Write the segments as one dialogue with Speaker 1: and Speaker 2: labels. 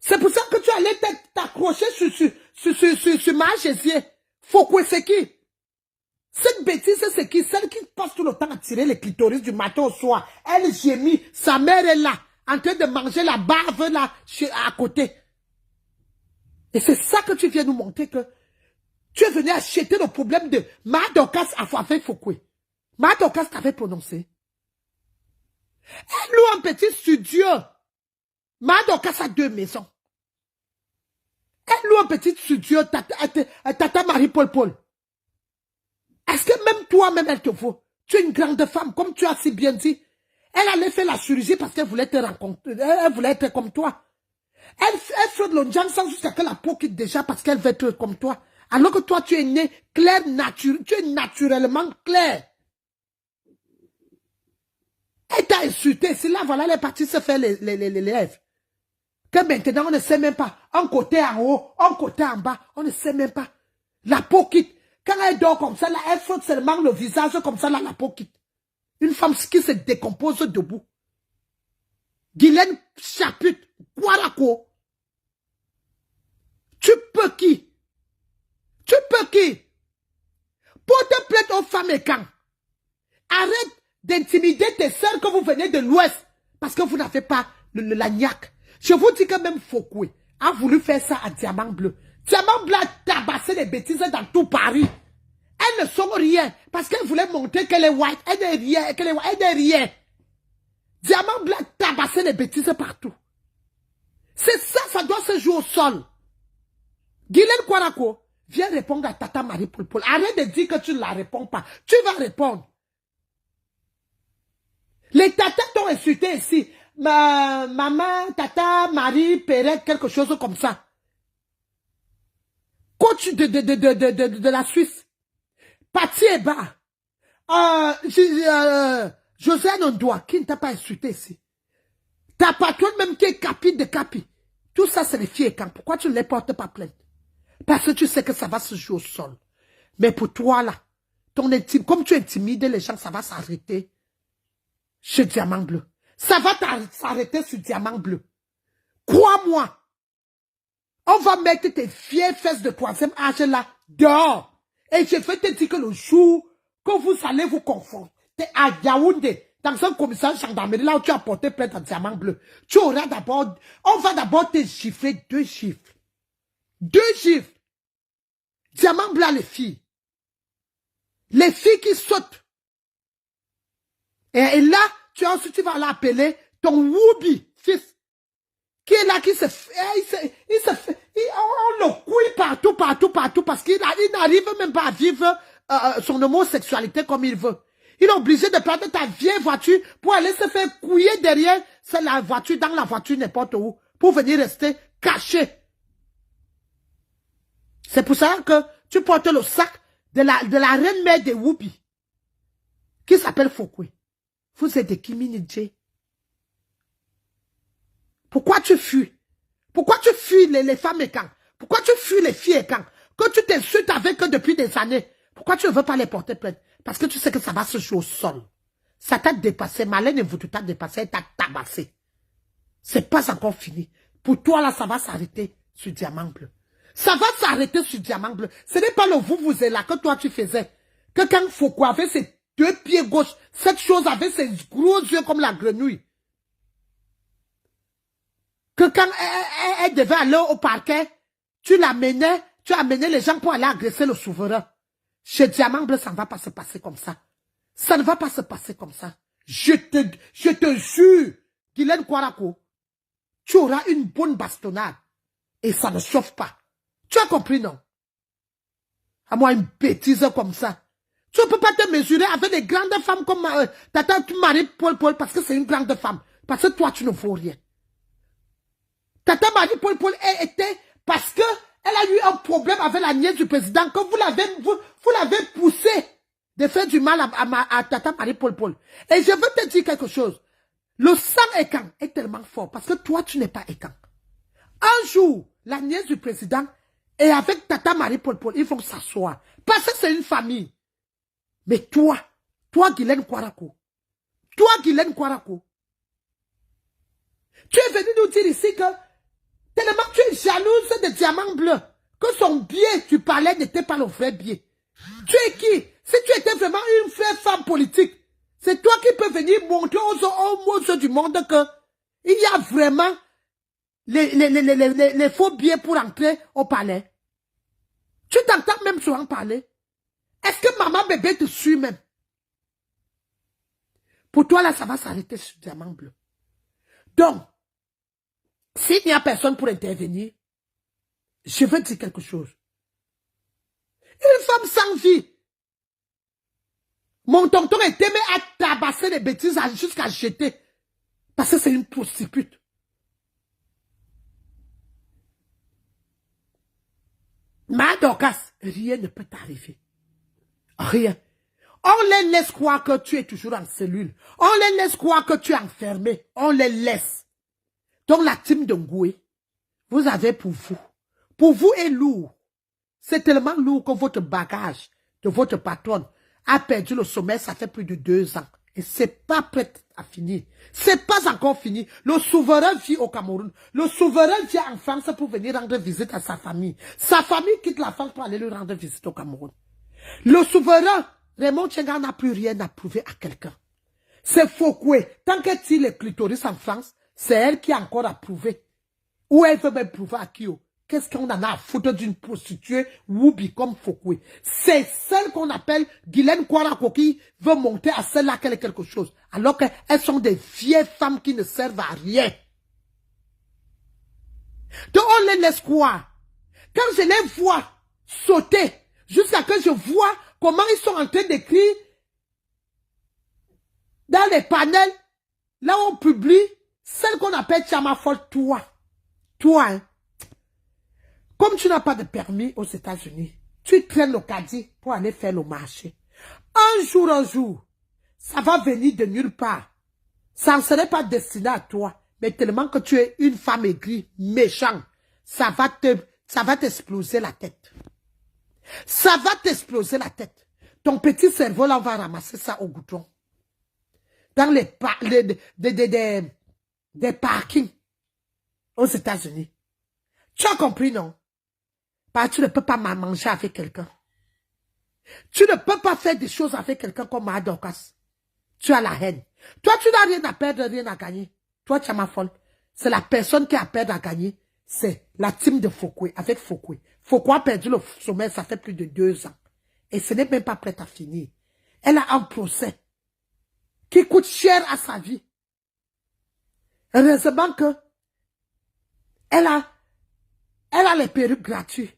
Speaker 1: C'est pour ça que tu allais t'accrocher sur ma Jésus. Foucault, c'est qui? Cette bêtise, c'est qui? Celle qui passe tout le temps à tirer les clitoris du matin au soir. Elle gémit. Sa mère est là, en train de manger la bave là, à côté. Et c'est ça que tu viens nous montrer que tu es venu acheter le problème de Madokas avec Foucault. Madokas t'avait prononcé. Elle loue un petit studio. Madokas a 2 maisons. Elle loue un petit studio, Tata Marie-Paul Paul. Est-ce que même toi-même, elle te vaut? Tu es une grande femme, comme tu as si bien dit. Elle allait faire la chirurgie parce qu'elle voulait te rencontrer. Elle voulait être comme toi. Elle fait de l'onjang sans jusqu'à que la peau quitte déjà parce qu'elle veut être comme toi. Alors que toi, tu es né clair, tu es naturellement clair. Elle t'a insulté. C'est là, voilà, elle est partie se faire les lèvres. Que maintenant, on ne sait même pas. Un côté en haut, un côté en bas. On ne sait même pas. La peau quitte. Quand elle dort comme ça, là, elle frotte seulement le visage comme ça, là, la peau quitte. Une femme qui se décompose debout. Guylaine Chaput, Guaraco. Tu peux qui? Tu peux qui? Porte plainte aux femmes et quand? Arrête d'intimider tes sœurs que vous venez de l'Ouest. Parce que vous n'avez pas la niaque. Je vous dis que même Foucault a voulu faire ça à Diamant Bleu. Diamant Bleu a tabassé les bêtises dans tout Paris. Elles ne sont rien. Parce qu'elle voulait montrer qu'elle est white. Elle n'est rien. Elle n'est rien. Diamant Bleu a tabassé les bêtises partout. C'est ça, ça doit se jouer au sol. Guylaine Kwarako, viens répondre à Tata Marie-Paul Paul. Arrête de dire que tu ne la réponds pas. Tu vas répondre. Les tatas t'ont insulté ici. Maman, tata, Marie, Perrette, quelque chose comme ça. Coach de la Suisse. Pati Eba. José Nondoa, qui ne t'a pas insulté ici. Ta patronne même qui est capi de capi. Tout ça, c'est les filles et quand. Pourquoi tu ne les portes pas plainte? Parce que tu sais que ça va se jouer au sol. Mais pour toi, là, comme tu intimides les gens, ça va s'arrêter chez Diamant Bleu. Ça va s'arrêter sur Diamant Bleu. Crois-moi. On va mettre tes vieilles fesses de 3e âge là dehors. Et je vais te dire que le jour que vous allez vous confondre à Yaoundé, dans un commissariat de gendarmerie, là où tu as porté plainte à Diamant Bleu, tu auras d'abord, on va d'abord te gifler 2 gifles. 2 gifles. Diamant Bleu, les filles. Les filles qui sautent. Et là, tu vas l'appeler ton Woubi, fils. Qui est là, qui se fait, on le couille partout, parce qu'il n'arrive même pas à vivre son homosexualité comme il veut. Il est obligé de prendre ta vieille voiture pour aller se faire couiller derrière la voiture, dans la voiture n'importe où, pour venir rester caché. C'est pour ça que tu portes le sac de la reine-mère de Woubi, qui s'appelle Foucault. Vous êtes des Kiminidje. Pourquoi tu fuis? Pourquoi tu fuis les femmes et quand? Pourquoi tu fuis les filles et quand? Que tu t'insultes avec eux depuis des années. Pourquoi tu ne veux pas les porter plainte? Parce que tu sais que ça va se jouer au sol. Ça t'a dépassé. Malène vous t'a dépassé, elle t'a tabassé. C'est pas encore fini. Pour toi, là, ça va s'arrêter sur Diamant Bleu. Ça va s'arrêter sur Diamant Bleu. Ce n'est pas le vous êtes là que toi tu faisais. Que quand Foucault avait ses 2 pieds gauche, cette chose avait ses gros yeux comme la grenouille. Que quand elle devait aller au parquet, tu l'amenais, tu amenais les gens pour aller agresser le souverain. Chez Diamant Bleu, ça ne va pas se passer comme ça. Ça ne va pas se passer comme ça. Je te jure, Guylaine Kwarako, tu auras une bonne bastonnade. Et ça ne chauffe pas. Tu as compris, non? À moi, une bêtise comme ça. Tu ne peux pas te mesurer avec des grandes femmes comme Tata Marie-Paul Paul parce que c'est une grande femme. Parce que toi, tu ne vaux rien. Tata Marie-Paul Paul était parce que elle a eu un problème avec la nièce du président, que vous l'avez poussé de faire du mal à Tata Marie-Paul Paul. Et je veux te dire quelque chose. Le sang écan est tellement fort parce que toi, tu n'es pas écan. Un jour, la nièce du président et avec Tata Marie-Paul Paul, ils vont s'asseoir. Parce que c'est une famille. Mais toi Guylaine Kwarako, tu es venu nous dire ici que Tellement tu es jalouse de diamants bleus. Que son biais, tu parlais, n'était pas le vrai biais. Tu es qui? Si tu étais vraiment une vraie femme politique, c'est toi qui peux venir montrer aux yeux du monde que il y a vraiment les faux billets pour entrer au palais. Tu t'entends même souvent parler. Est-ce que maman bébé te suit même? Pour toi, là, ça va s'arrêter sur diamant bleu. Donc, s'il n'y a personne pour intervenir, je veux dire quelque chose. Une femme sans vie. Mon tonton était aimé à tabasser les bêtises jusqu'à jeter. Parce que c'est une prostituée. Ma Dorcas, rien ne peut t'arriver. Rien. On les laisse croire que tu es toujours en cellule. On les laisse croire que tu es enfermé. On les laisse. Donc la team de Ngoué, vous avez pour vous. Pour vous est lourd. C'est tellement lourd que votre bagage de votre patronne a perdu le sommeil, ça fait plus de 2 ans. Et c'est pas prêt à finir. C'est pas encore fini. Le souverain vit au Cameroun. Le souverain vient en France pour venir rendre visite à sa famille. Sa famille quitte la France pour aller lui rendre visite au Cameroun. Le souverain, Raymond Tchenga n'a plus rien à prouver à quelqu'un. C'est Fokoué. Tant qu'elle tire les clitoris en France, c'est elle qui a encore à prouver. Ou elle veut même prouver à qui? Qu'est-ce qu'on en a à foutre d'une prostituée Woubi comme Fokoué? C'est celle qu'on appelle Guylaine Kouarako qui veut monter à celle-là qu'elle est quelque chose. Alors qu'elles sont des vieilles femmes qui ne servent à rien. Donc on les laisse croire. Quand je les vois sauter, jusqu'à que je vois comment ils sont en train d'écrire dans les panels, là où on publie, celle qu'on appelle Chamafol, toi. Toi, hein. Comme tu n'as pas de permis aux États-Unis, tu traînes le caddie pour aller faire le marché. Un jour, ça va venir de nulle part. Ça ne serait pas destiné à toi, mais tellement que tu es une femme aigrie, méchante, ça va t'exploser la tête. Ça va t'exploser la tête. Ton petit cerveau, là, on va ramasser ça au goudron. Dans des parkings aux États-Unis. Tu as compris, non? Parce que tu ne peux pas manger avec quelqu'un. Tu ne peux pas faire des choses avec quelqu'un comme Madokas. Tu as la haine. Toi, tu n'as rien à perdre, rien à gagner. Toi, tu as ma folle. C'est la personne qui a perdu à gagner. C'est la team de Fokoué, avec Fokoué. Fokoué a perdu le sommeil, ça fait plus de 2 ans. Et ce n'est même pas prêt à finir. Elle a un procès qui coûte cher à sa vie. Heureusement que elle a les perruques gratuits.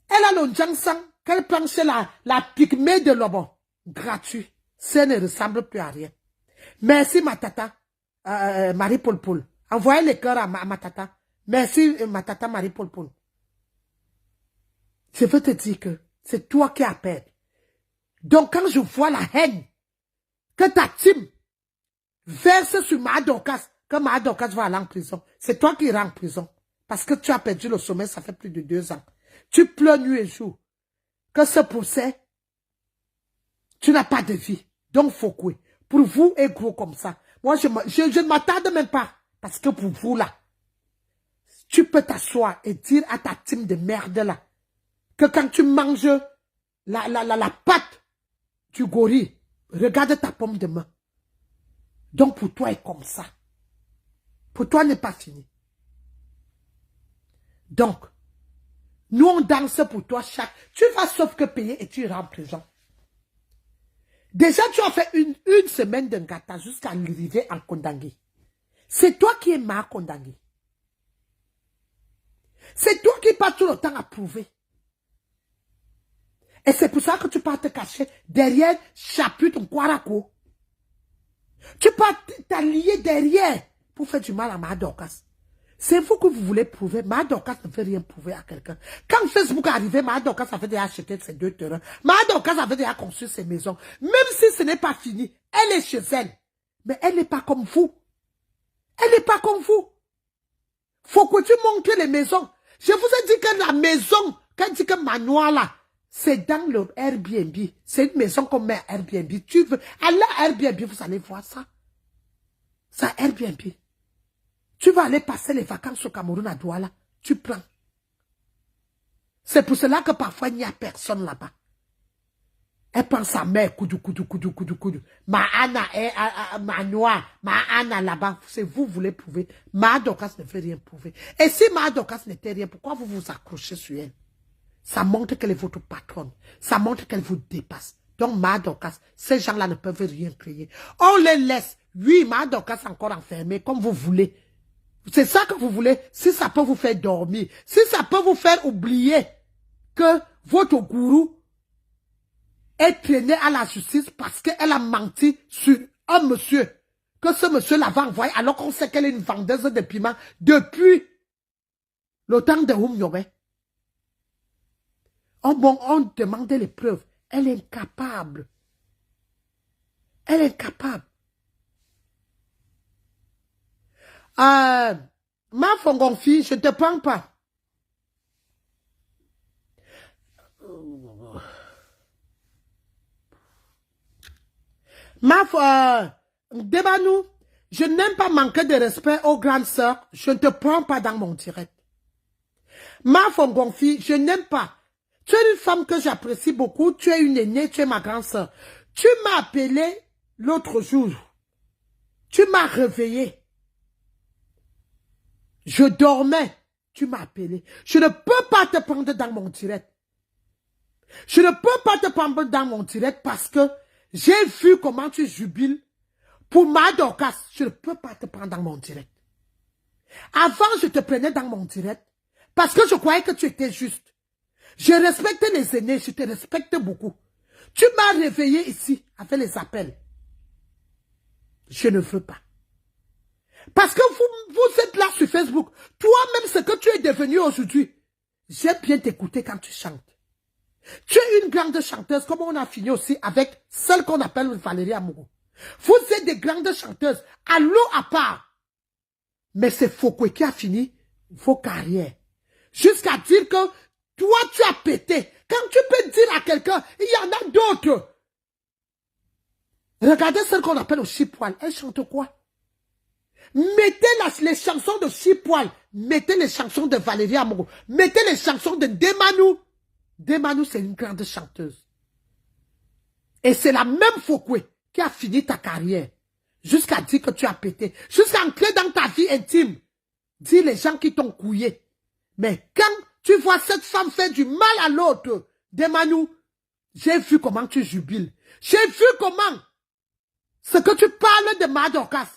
Speaker 1: Elle a le Jansang qu'elle prend chez la pygmée de Lobo. Gratuit. Ça ne ressemble plus à rien. Merci ma tata, Marie Paul Paul. Envoyez les cœurs à ma tata. Merci ma tata Marie Paul Paul. Je veux te dire que c'est toi qui as perdu. Donc quand je vois la haine que ta team verse sur Madokas, que Madokas va aller en prison, c'est toi qui iras en prison. Parce que tu as perdu le sommeil, ça fait plus de 2 ans. Tu pleures nuit et jour. Que ce procès, tu n'as pas de vie. Donc, Fokoué, pour vous, est gros comme ça. Moi, je ne m'attarde même pas. Parce que pour vous, là, tu peux t'asseoir et dire à ta team de merde, là, que quand tu manges la pâte du gorille, regarde ta pomme de main. Donc, pour toi, est comme ça. Pour toi, n'est pas fini. Donc, nous on danse pour toi tu vas sauf que payer et tu iras en prison. Déjà, tu as fait une semaine de gata jusqu'à arriver en Kondangui. C'est toi qui es mal Kondangui. C'est toi qui passes tout le temps à prouver. Et c'est pour ça que tu pars te cacher derrière chapitre Kouarako. Tu pars t'allier derrière pour faire du mal à Madokas. C'est vous que vous voulez prouver. Madokas ne veut rien prouver à quelqu'un. Quand Facebook est arrivé, Madokas avait déjà acheté ses 2 terrains. Madokas avait déjà construit ses maisons. Même si ce n'est pas fini, elle est chez elle. Mais elle n'est pas comme vous. Elle n'est pas comme vous. Faut que tu montres les maisons. Je vous ai dit que la maison, quand je dis que manoir là, c'est dans le Airbnb. C'est une maison qu'on met à Airbnb. Tu veux aller à Airbnb, vous allez voir ça. C'est Airbnb. Tu vas aller passer les vacances au Cameroun à Douala. tu prends. C'est pour cela que parfois, il n'y a personne là-bas. Elle prend sa mère, coudou. Ma Anna, ma Noire, ma Anna là-bas, c'est vous voulez prouver. Ma Dorcas ne veut rien prouver. Et si ma Dorcas n'était rien, pourquoi vous vous accrochez sur elle? Ça montre qu'elle est votre patronne. Ça montre qu'elle vous dépasse. Donc, ma Dorcas, ces gens-là ne peuvent rien créer. On les laisse. Oui, ma Dorcas encore enfermée, comme vous voulez. C'est ça que vous voulez. Si ça peut vous faire dormir, si ça peut vous faire oublier que votre gourou est traîné à la justice parce qu'elle a menti sur un monsieur, que ce monsieur l'avait envoyé alors qu'on sait qu'elle est une vendeuse de piments depuis le temps de Oumyore. On demandait les preuves. Elle est incapable. Elle est incapable. Ma fongonfille, je ne te prends pas. Débanou, je n'aime pas manquer de respect aux grandes sœurs. Je ne te prends pas dans mon direct. Ma fongonfille, je n'aime pas. Tu es une femme que j'apprécie beaucoup. Tu es une aînée, tu es ma grande sœur. Tu m'as appelé l'autre jour. Tu m'as réveillé. Je dormais. Tu m'as appelé. Je ne peux pas te prendre dans mon direct. Je ne peux pas te prendre dans mon direct parce que j'ai vu comment tu jubiles. Pour ma Dorcas, je ne peux pas te prendre dans mon direct. Avant, je te prenais dans mon direct parce que je croyais que tu étais juste. Je respecte les aînés, je te respecte beaucoup. Tu m'as réveillé ici avec les appels. Je ne veux pas. Parce que vous êtes là sur Facebook. Toi-même, ce que tu es devenu aujourd'hui. J'aime bien t'écouter quand tu chantes. Tu es une grande chanteuse, comme on a fini aussi avec celle qu'on appelle Valérie Amourou. Vous êtes des grandes chanteuses, à l'eau à part. Mais c'est Fokwe qui a fini vos carrières. Jusqu'à dire que toi, tu as pété. Quand tu peux dire à quelqu'un, il y en a d'autres. Regardez celle qu'on appelle au Chipoil. Elle chante quoi? Mettez les chansons de Chipoil. Mettez les chansons de Valérie Amourou. Mettez les chansons de Demanou. Demanou, c'est une grande chanteuse. Et c'est la même Fokwe qui a fini ta carrière. Jusqu'à dire que tu as pété. Jusqu'à entrer dans ta vie intime. Dire les gens qui t'ont couillé. Mais quand tu vois cette femme faire du mal à l'autre, Demanou, j'ai vu comment tu jubiles. J'ai vu comment ce que tu parles de ma Dorcas.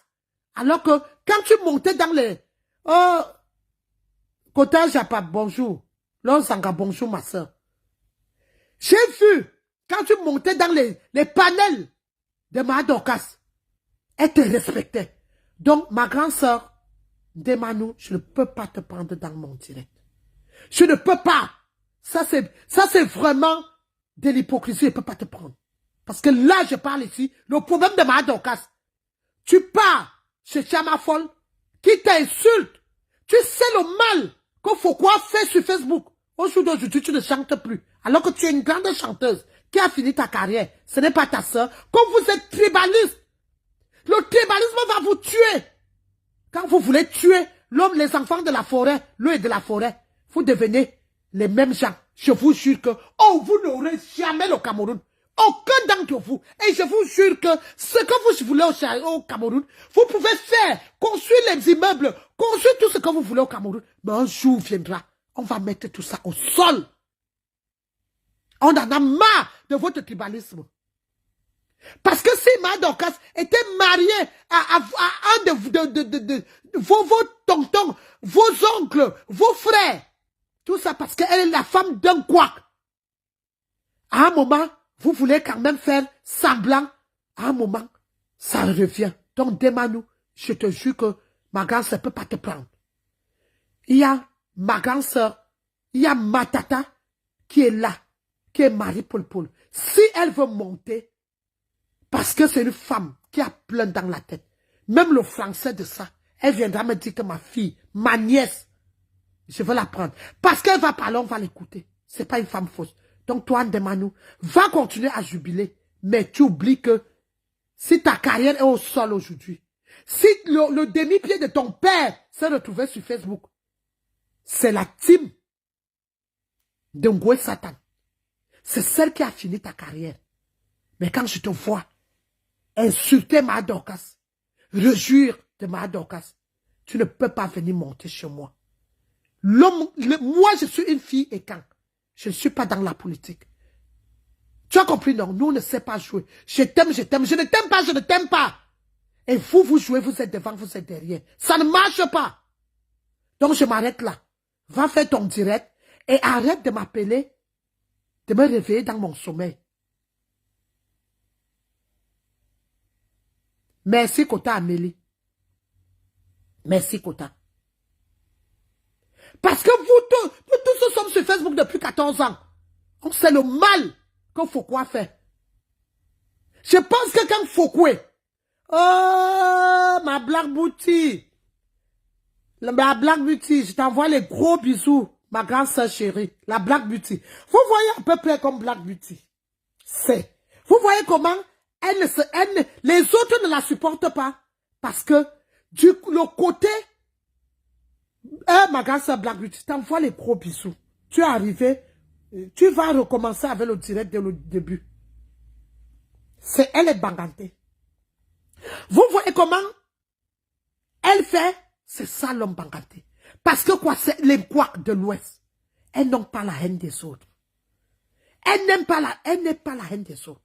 Speaker 1: Alors que quand tu montais dans les... Oh, Kota Japa, bonjour. Lonsanga, bonjour ma soeur. J'ai vu, quand tu montais dans les panels de ma Dorcas, elle te respectait. Donc, ma grande soeur, Demanou, je ne peux pas te prendre dans mon direct. Je ne peux pas. Ça, c'est vraiment de l'hypocrisie. Je ne peux pas te prendre. Parce que là, je parle ici, le problème de ma Dorcas. Tu pars chez Chama Folle, qui t'insulte. Tu sais le mal qu'il faut quoi faire sur Facebook. Aujourd'hui, tu ne chantes plus. Alors que tu es une grande chanteuse qui a fini ta carrière. Ce n'est pas ta soeur. Comme vous êtes tribaliste, le tribalisme va vous tuer. Quand vous voulez tuer l'homme, les enfants de la forêt, l'eau et de la forêt, vous devenez les mêmes gens. Je vous jure que, oh, vous n'aurez jamais le Cameroun. Aucun d'entre vous. Et je vous jure que ce que vous voulez au Cameroun, vous pouvez faire, construire les immeubles, construire tout ce que vous voulez au Cameroun. Mais un jour viendra, on va mettre tout ça au sol. On en a marre de votre tribalisme. Parce que si ma Dorcas était mariée à un de vos tontons, vos oncles, vos frères, tout ça parce qu'elle est la femme d'un couac. À un moment, vous voulez quand même faire semblant. À un moment, ça revient. Donc, Demanou, je te jure que ma grande sœur ne peut pas te prendre. Il y a ma grande sœur, il y a ma tata qui est là, qui est Marie Paul. Si elle veut monter, parce que c'est une femme qui a plein dans la tête, même le français de ça, elle viendra me dire que ma fille, ma nièce, je veux la prendre. Parce qu'elle va parler, on va l'écouter. C'est pas une femme fausse. Donc toi, Demanou, va continuer à jubiler. Mais tu oublies que si ta carrière est au sol aujourd'hui, si le demi-pied de ton père s'est retrouvé sur Facebook, c'est la team de Ngoué Satan. C'est celle qui a fini ta carrière. Mais quand je te vois insulter ma Dorcas, rejure de ma Dorcas, tu ne peux pas venir monter chez moi. Moi, je suis une fille et quand je ne suis pas dans la politique. Tu as compris, non? Nous, on ne sait pas jouer. Je t'aime, je t'aime. Je ne t'aime pas, je ne t'aime pas. Et vous, vous jouez, vous êtes devant, vous êtes derrière. Ça ne marche pas. Donc, je m'arrête là. Va faire ton direct et arrête de m'appeler, de me réveiller dans mon sommeil. Merci, Kota Amélie. Merci, Kota. Parce que nous tous sommes sur Facebook depuis 14 ans. Donc, c'est le mal qu'il faut quoi faire. Je pense que quand Fokoué, oh, ma Black Beauty, ma Black Beauty, je t'envoie les gros bisous, ma grande soeur chérie, la Black Beauty. Vous voyez à peu près comme Black Beauty. C'est. Vous voyez comment les autres ne la supportent pas. Parce que le côté, ma grande soeur Black Beauty, je t'envoie les gros bisous. Tu es arrivé, tu vas recommencer avec le direct dès le début. Elle est bangantée. Vous voyez comment elle fait? C'est ça l'homme banganté. Parce que quoi, c'est les couacs de l'Ouest. Elles n'ont pas la haine des autres. Elle n'aime pas la haine des autres.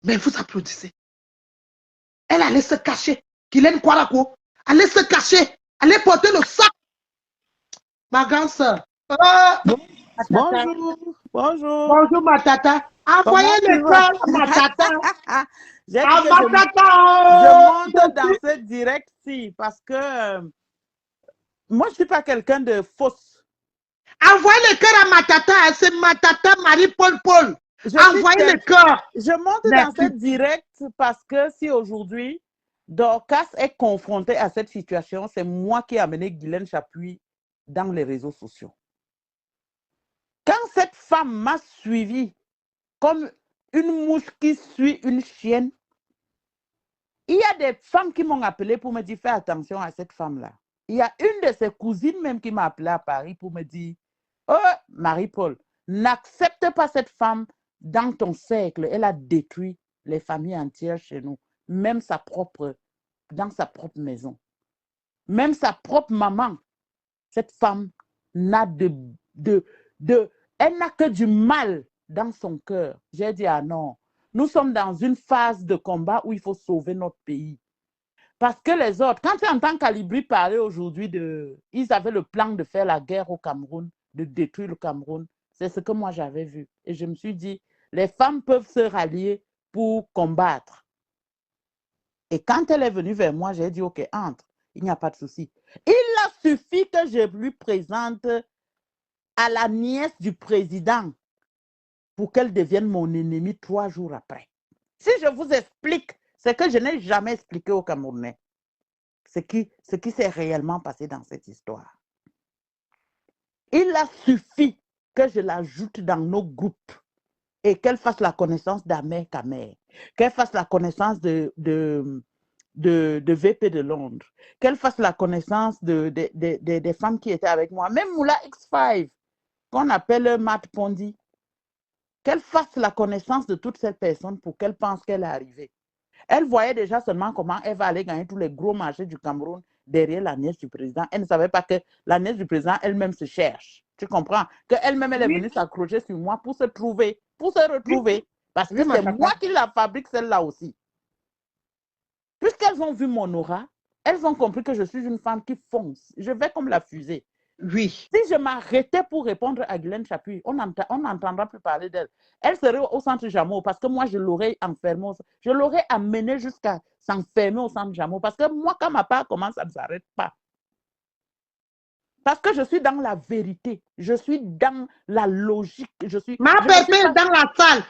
Speaker 1: Mais vous applaudissez. Elle allait se cacher. Guylaine Kouarako. Allait se cacher. Allait porter le sac. Ma grande soeur.
Speaker 2: Bonjour. Bonjour.
Speaker 1: Bonjour, ma tata. Envoyez le cœur à ma tata.
Speaker 2: J'ai dit
Speaker 1: ma tata.
Speaker 2: Je monte dans ce direct-ci parce que moi, je ne suis pas quelqu'un de fausse.
Speaker 1: Envoyez le cœur à ma tata. C'est ma tata Marie-Paul Paul. Envoyez le cœur.
Speaker 2: Je monte dans ce direct parce que si aujourd'hui, Dorcas est confrontée à cette situation, c'est moi qui ai amené Guylaine Chapuis dans les réseaux sociaux. Quand cette femme m'a suivi comme une mouche qui suit une chienne, il y a des femmes qui m'ont appelé pour me dire fais attention à cette femme-là. Il y a une de ses cousines même qui m'a appelé à Paris pour me dire oh, Marie-Paul, n'accepte pas cette femme dans ton cercle. Elle a détruit les familles entières chez nous, même dans sa propre maison. Même sa propre maman. Cette femme n'a elle n'a que du mal dans son cœur. J'ai dit, ah non, nous sommes dans une phase de combat où il faut sauver notre pays. Parce que les autres, quand tu entends Calibri parler aujourd'hui ils avaient le plan de faire la guerre au Cameroun, de détruire le Cameroun, c'est ce que moi j'avais vu. Et je me suis dit, les femmes peuvent se rallier pour combattre. Et quand elle est venue vers moi, j'ai dit, ok, entre, il n'y a pas de souci. Il a suffi que je lui présente à la nièce du président pour qu'elle devienne mon ennemi 3 jours après. Si je vous explique ce que je n'ai jamais expliqué aux Camerounais, ce qui s'est réellement passé dans cette histoire. Il a suffi que je l'ajoute dans nos groupes et qu'elle fasse la connaissance d'Amer Kamer, qu'elle fasse la connaissance de VP de Londres, qu'elle fasse la connaissance des femmes qui étaient avec moi, même Moula X5, qu'on appelle Matt Pondy, qu'elle fasse la connaissance de toutes ces personnes pour qu'elle pense qu'elle est arrivée. Elle voyait déjà seulement comment elle va aller gagner tous les gros marchés du Cameroun derrière la nièce du président. Elle ne savait pas que la nièce du président elle-même se cherche. Tu comprends? Qu'elle-même, elle est venue s'accrocher sur moi pour se trouver, pour se retrouver. Parce que c'est moi qui la fabrique, celle-là aussi. Puisqu'elles ont vu mon aura, elles ont compris que je suis une femme qui fonce. Je vais comme la fusée.
Speaker 1: Oui.
Speaker 2: Si je m'arrêtais pour répondre à Guylaine Chapuis, on n'entendra plus parler d'elle. Elle serait au centre Jameau parce que moi, je l'aurais enfermée. Je l'aurais amenée jusqu'à s'enfermer au centre Jameau parce que moi, quand ma part commence, ça ne s'arrête pas. Parce que je suis dans la vérité. Je suis dans la logique.
Speaker 1: Ma pépé est dans la salle.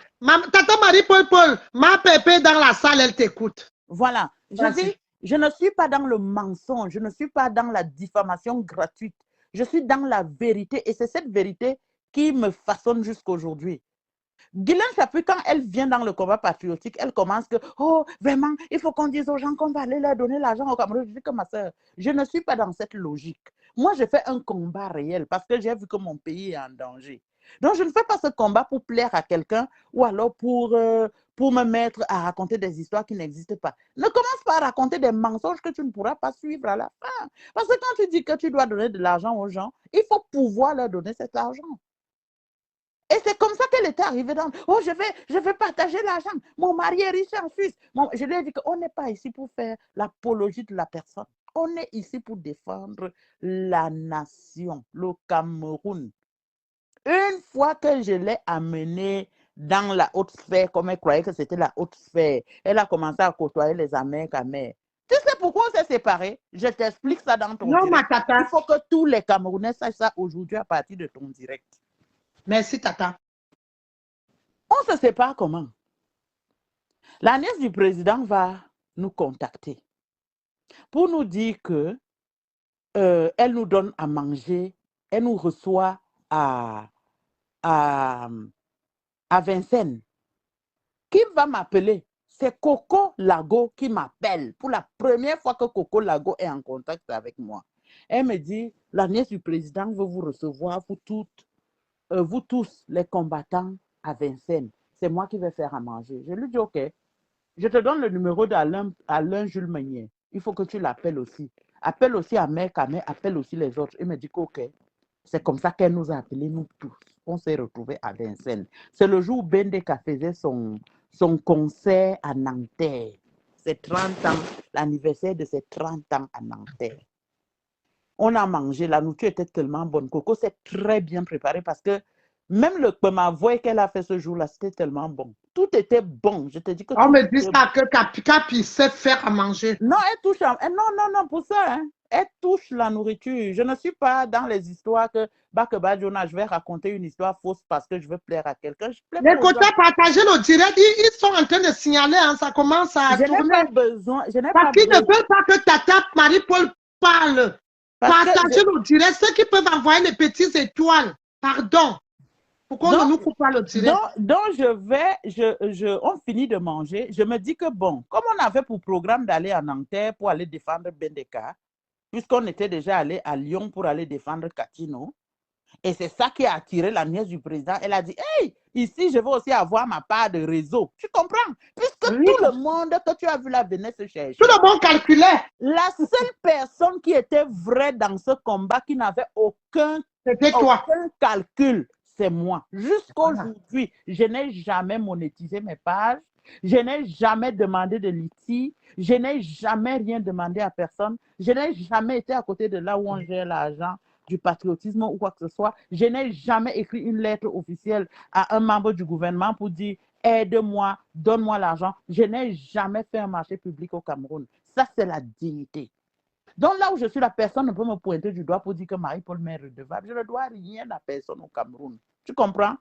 Speaker 1: Tata Marie-Paul Paul, ma pépé est dans la salle, elle t'écoute.
Speaker 2: Voilà. Je dis, je ne suis pas dans le mensonge. Je ne suis pas dans la diffamation gratuite. Je suis dans la vérité et c'est cette vérité qui me façonne jusqu'à aujourd'hui. Guylaine Chapuis, quand elle vient dans le combat patriotique, elle commence que, oh, vraiment, il faut qu'on dise aux gens qu'on va aller leur donner l'argent au Cameroun. Je dis que ma soeur, je ne suis pas dans cette logique. Moi, je fais un combat réel parce que j'ai vu que mon pays est en danger. Donc, je ne fais pas ce combat pour plaire à quelqu'un ou alors pour me mettre à raconter des histoires qui n'existent pas. Ne commence pas à raconter des mensonges que tu ne pourras pas suivre à la fin. Parce que quand tu dis que tu dois donner de l'argent aux gens, il faut pouvoir leur donner cet argent. Et c'est comme ça qu'elle était arrivée dans. Oh, je vais partager l'argent. Mon mari est riche en Suisse. Je lui ai dit qu'on n'est pas ici pour faire l'apologie de la personne. On est ici pour défendre la nation, le Cameroun. Une fois que je l'ai amenée dans la haute sphère, comme elle croyait que c'était la haute sphère, elle a commencé à côtoyer les amers. Tu sais pourquoi on s'est séparés? Je t'explique ça dans ton
Speaker 1: Non, ma
Speaker 2: direct.
Speaker 1: tata.
Speaker 2: Il faut que tous les Camerounais sachent ça aujourd'hui à partir de ton direct.
Speaker 1: Merci, tata.
Speaker 2: On se sépare comment? La nièce du président va nous contacter pour nous dire que elle nous donne à manger, elle nous reçoit à Vincennes. Qui va m'appeler? C'est Coco Lago qui m'appelle pour la première fois que Coco Lago est en contact avec moi. Elle me dit, la nièce du président veut vous recevoir, vous tous les combattants à Vincennes. C'est moi qui vais faire à manger. Je lui dis, OK. Je te donne le numéro d'Alain Jules Meunier. Il faut que tu l'appelles aussi. Appelle aussi Amer Kamé, appelle aussi les autres. Il me dit OK. C'est comme ça qu'elle nous a appelés, nous tous. On s'est retrouvés à Vincennes. C'est le jour où Bendeka faisait son concert à Nanterre. C'est 30 ans, l'anniversaire de ses 30 ans à Nanterre. On a mangé, la nourriture était tellement bonne. Coco s'est très bien préparé parce que même le pemavoy qu'elle a fait ce jour-là, c'était tellement bon. Tout était bon. Je te dis que
Speaker 1: On
Speaker 2: tout
Speaker 1: me dit
Speaker 2: était
Speaker 1: ça, que Capi sait faire à manger.
Speaker 2: Non, elle touche. Non, pour ça, hein. Elle touche la nourriture. Je ne suis pas dans les histoires que Bakeba Jonah, je vais raconter une histoire fausse parce que je veux plaire à quelqu'un.
Speaker 1: Les côtés partagés le direct, ils sont en train de signaler, hein, ça commence à
Speaker 2: Je
Speaker 1: tourner.
Speaker 2: n'ai pas besoin.
Speaker 1: Parce qu'ils ne veulent pas que Tata Marie-Paul parle. Partagez le direct. Ceux qui peuvent envoyer les petites étoiles, pardon. Pourquoi on ne nous coupe pas le direct?
Speaker 2: Donc, on finit de manger. Je me dis que bon, comme on avait pour programme d'aller à Nanterre pour aller défendre Bendeka, puisqu'on était déjà allé à Lyon pour aller défendre Catino, et c'est ça qui a attiré la nièce du président. Elle a dit, hey, ici, je veux aussi avoir ma part de réseau. Tu comprends? Puisque tout le monde que tu as vu là venait se chercher.
Speaker 1: Tout le monde calculait.
Speaker 2: La seule personne qui était vraie dans ce combat, qui n'avait aucun calcul, c'est moi. Jusqu'aujourd'hui, je n'ai jamais monétisé mes pages. Je n'ai jamais demandé de litige. Je n'ai jamais rien demandé à personne. Je n'ai jamais été à côté de là où on gère l'argent du patriotisme ou quoi que ce soit. Je n'ai jamais écrit une lettre officielle à un membre du gouvernement pour dire « aide-moi, donne-moi l'argent ». Je n'ai jamais fait un marché public au Cameroun. Ça, c'est la dignité. Donc là où je suis, la personne ne peut me pointer du doigt pour dire que Marie-Paul m'est redevable. Je ne dois rien à personne au Cameroun. Tu comprends?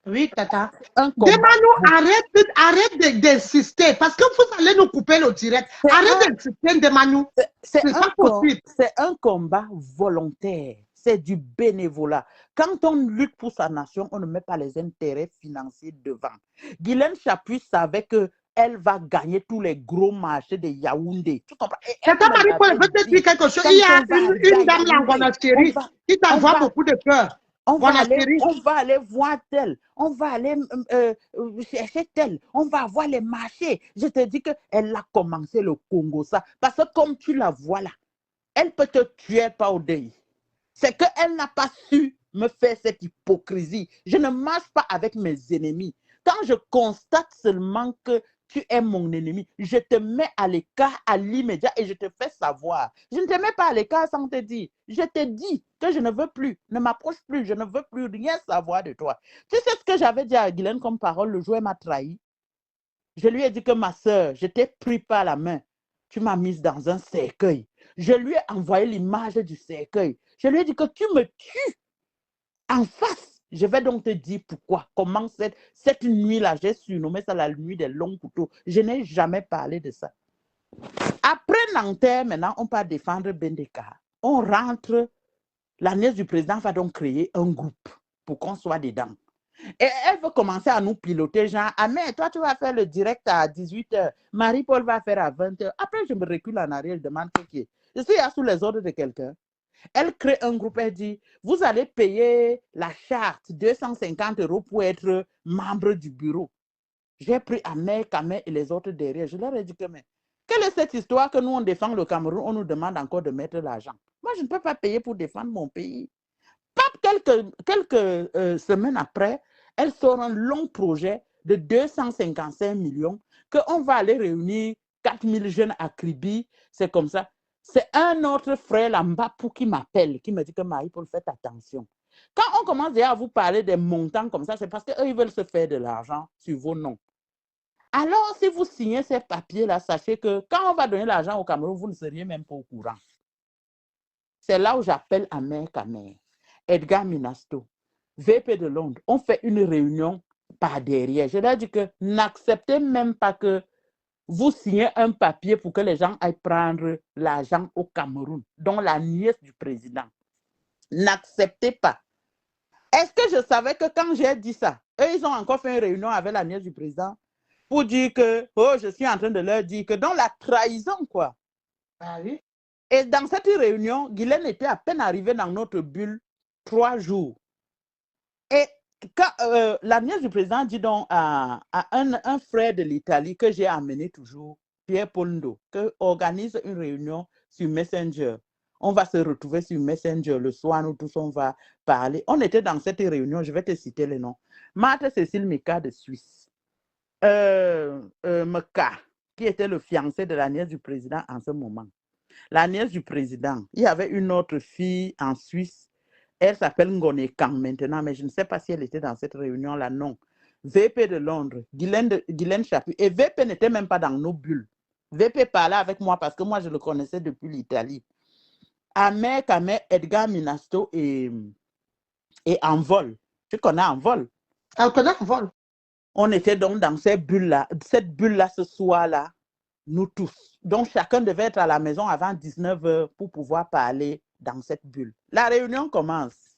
Speaker 1: Oui, tata. Demanu, arrête d'insister parce que vous allez nous couper le direct. Arrête d'insister, Demanu.
Speaker 2: C'est un combat volontaire. C'est du bénévolat. Quand on lutte pour sa nation, on ne met pas les intérêts financiers devant. Guylaine Chapuis savait que elle va gagner tous les gros marchés de Yaoundé. Tu comprends?
Speaker 1: Tata Marie-Paul, je veux te dire quelque chose. Il y a une dame là en Guanachéri qui t'envoie beaucoup de cœur.
Speaker 2: On va aller voir tel, on va aller chercher tel, on va voir les marchés. Je te dis qu'elle a commencé le Congo, ça. Parce que comme tu la vois là, elle peut te tuer par au deuil. C'est qu'elle n'a pas su me faire cette hypocrisie. Je ne marche pas avec mes ennemis. Quand je constate seulement que tu es mon ennemi, je te mets à l'écart à l'immédiat et je te fais savoir. Je ne te mets pas à l'écart sans te dire. Je te dis que je ne veux plus, ne m'approche plus, je ne veux plus rien savoir de toi. Tu sais ce que j'avais dit à Guylaine comme parole le jour où elle m'a trahi? Je lui ai dit que ma soeur, je t'ai pris par la main. Tu m'as mise dans un cercueil. Je lui ai envoyé l'image du cercueil. Je lui ai dit que tu me tues en face. Je vais donc te dire pourquoi. Comment cette nuit-là, j'ai surnommé ça la nuit des longs couteaux. Je n'ai jamais parlé de ça. Après Nanterre, maintenant, on part défendre Bendeka. On rentre. La nièce du président va donc créer un groupe pour qu'on soit dedans. Et elle veut commencer à nous piloter, genre, ah mais toi, tu vas faire le direct à 18h, Marie-Paul va faire à 20h. Après, je me recule en arrière, je demande qui est. Je suis sous les ordres de quelqu'un. Elle crée un groupe, elle dit, vous allez payer la charte 250 € pour être membre du bureau. J'ai pris Ahmed, Kamel et les autres derrière. Je leur ai dit que, mais quelle est cette histoire que nous, on défend le Cameroun, on nous demande encore de mettre l'argent. Moi, je ne peux pas payer pour défendre mon pays. Quelques semaines après, elle sort un long projet de 255 millions qu'on va aller réunir 4000 jeunes à Kribi. C'est comme ça. C'est un autre frère là-bas qui m'appelle, qui me dit que Marie-Paul, faites attention. Quand on commence déjà à vous parler des montants comme ça, c'est parce qu'eux, ils veulent se faire de l'argent sur vos noms. Alors, si vous signez ces papiers-là, sachez que quand on va donner l'argent au Cameroun, vous ne seriez même pas au courant. C'est là où j'appelle Ahmed Kamer, Edgar Minasto, VP de Londres. On fait une réunion par derrière. Je leur dis que n'acceptez même pas que vous signez un papier pour que les gens aillent prendre l'argent au Cameroun, dont la nièce du président. N'acceptez pas. Est-ce que je savais que quand j'ai dit ça, eux, ils ont encore fait une réunion avec la nièce du président pour dire que, oh, je suis en train de leur dire que dans la trahison, quoi.
Speaker 1: Ah oui.
Speaker 2: Et dans cette réunion, Guylaine était à peine arrivée dans notre bulle 3 jours. Et quand la nièce du président dit donc à un frère de l'Italie que j'ai amené toujours, Pierre Pondo, que organise une réunion sur Messenger. On va se retrouver sur Messenger le soir, nous tous on va parler. On était dans cette réunion, je vais te citer les noms. Marthe Cécile Mika de Suisse. Meka, qui était le fiancé de la nièce du président en ce moment. La nièce du président, il y avait une autre fille en Suisse, elle s'appelle Ngone Kang maintenant, mais je ne sais pas si elle était dans cette réunion-là, non. VP de Londres, Guylaine Chapuis, et VP n'était même pas dans nos bulles. VP parlait avec moi parce que moi, je le connaissais depuis l'Italie. Ahmed Kamer, Edgar Minasto et Envol. Tu connais Envol?
Speaker 1: Elle connaît Envol.
Speaker 2: On était donc dans cette bulle-là ce soir-là, nous tous. Donc, chacun devait être à la maison avant 19h pour pouvoir parler dans cette bulle. La réunion commence.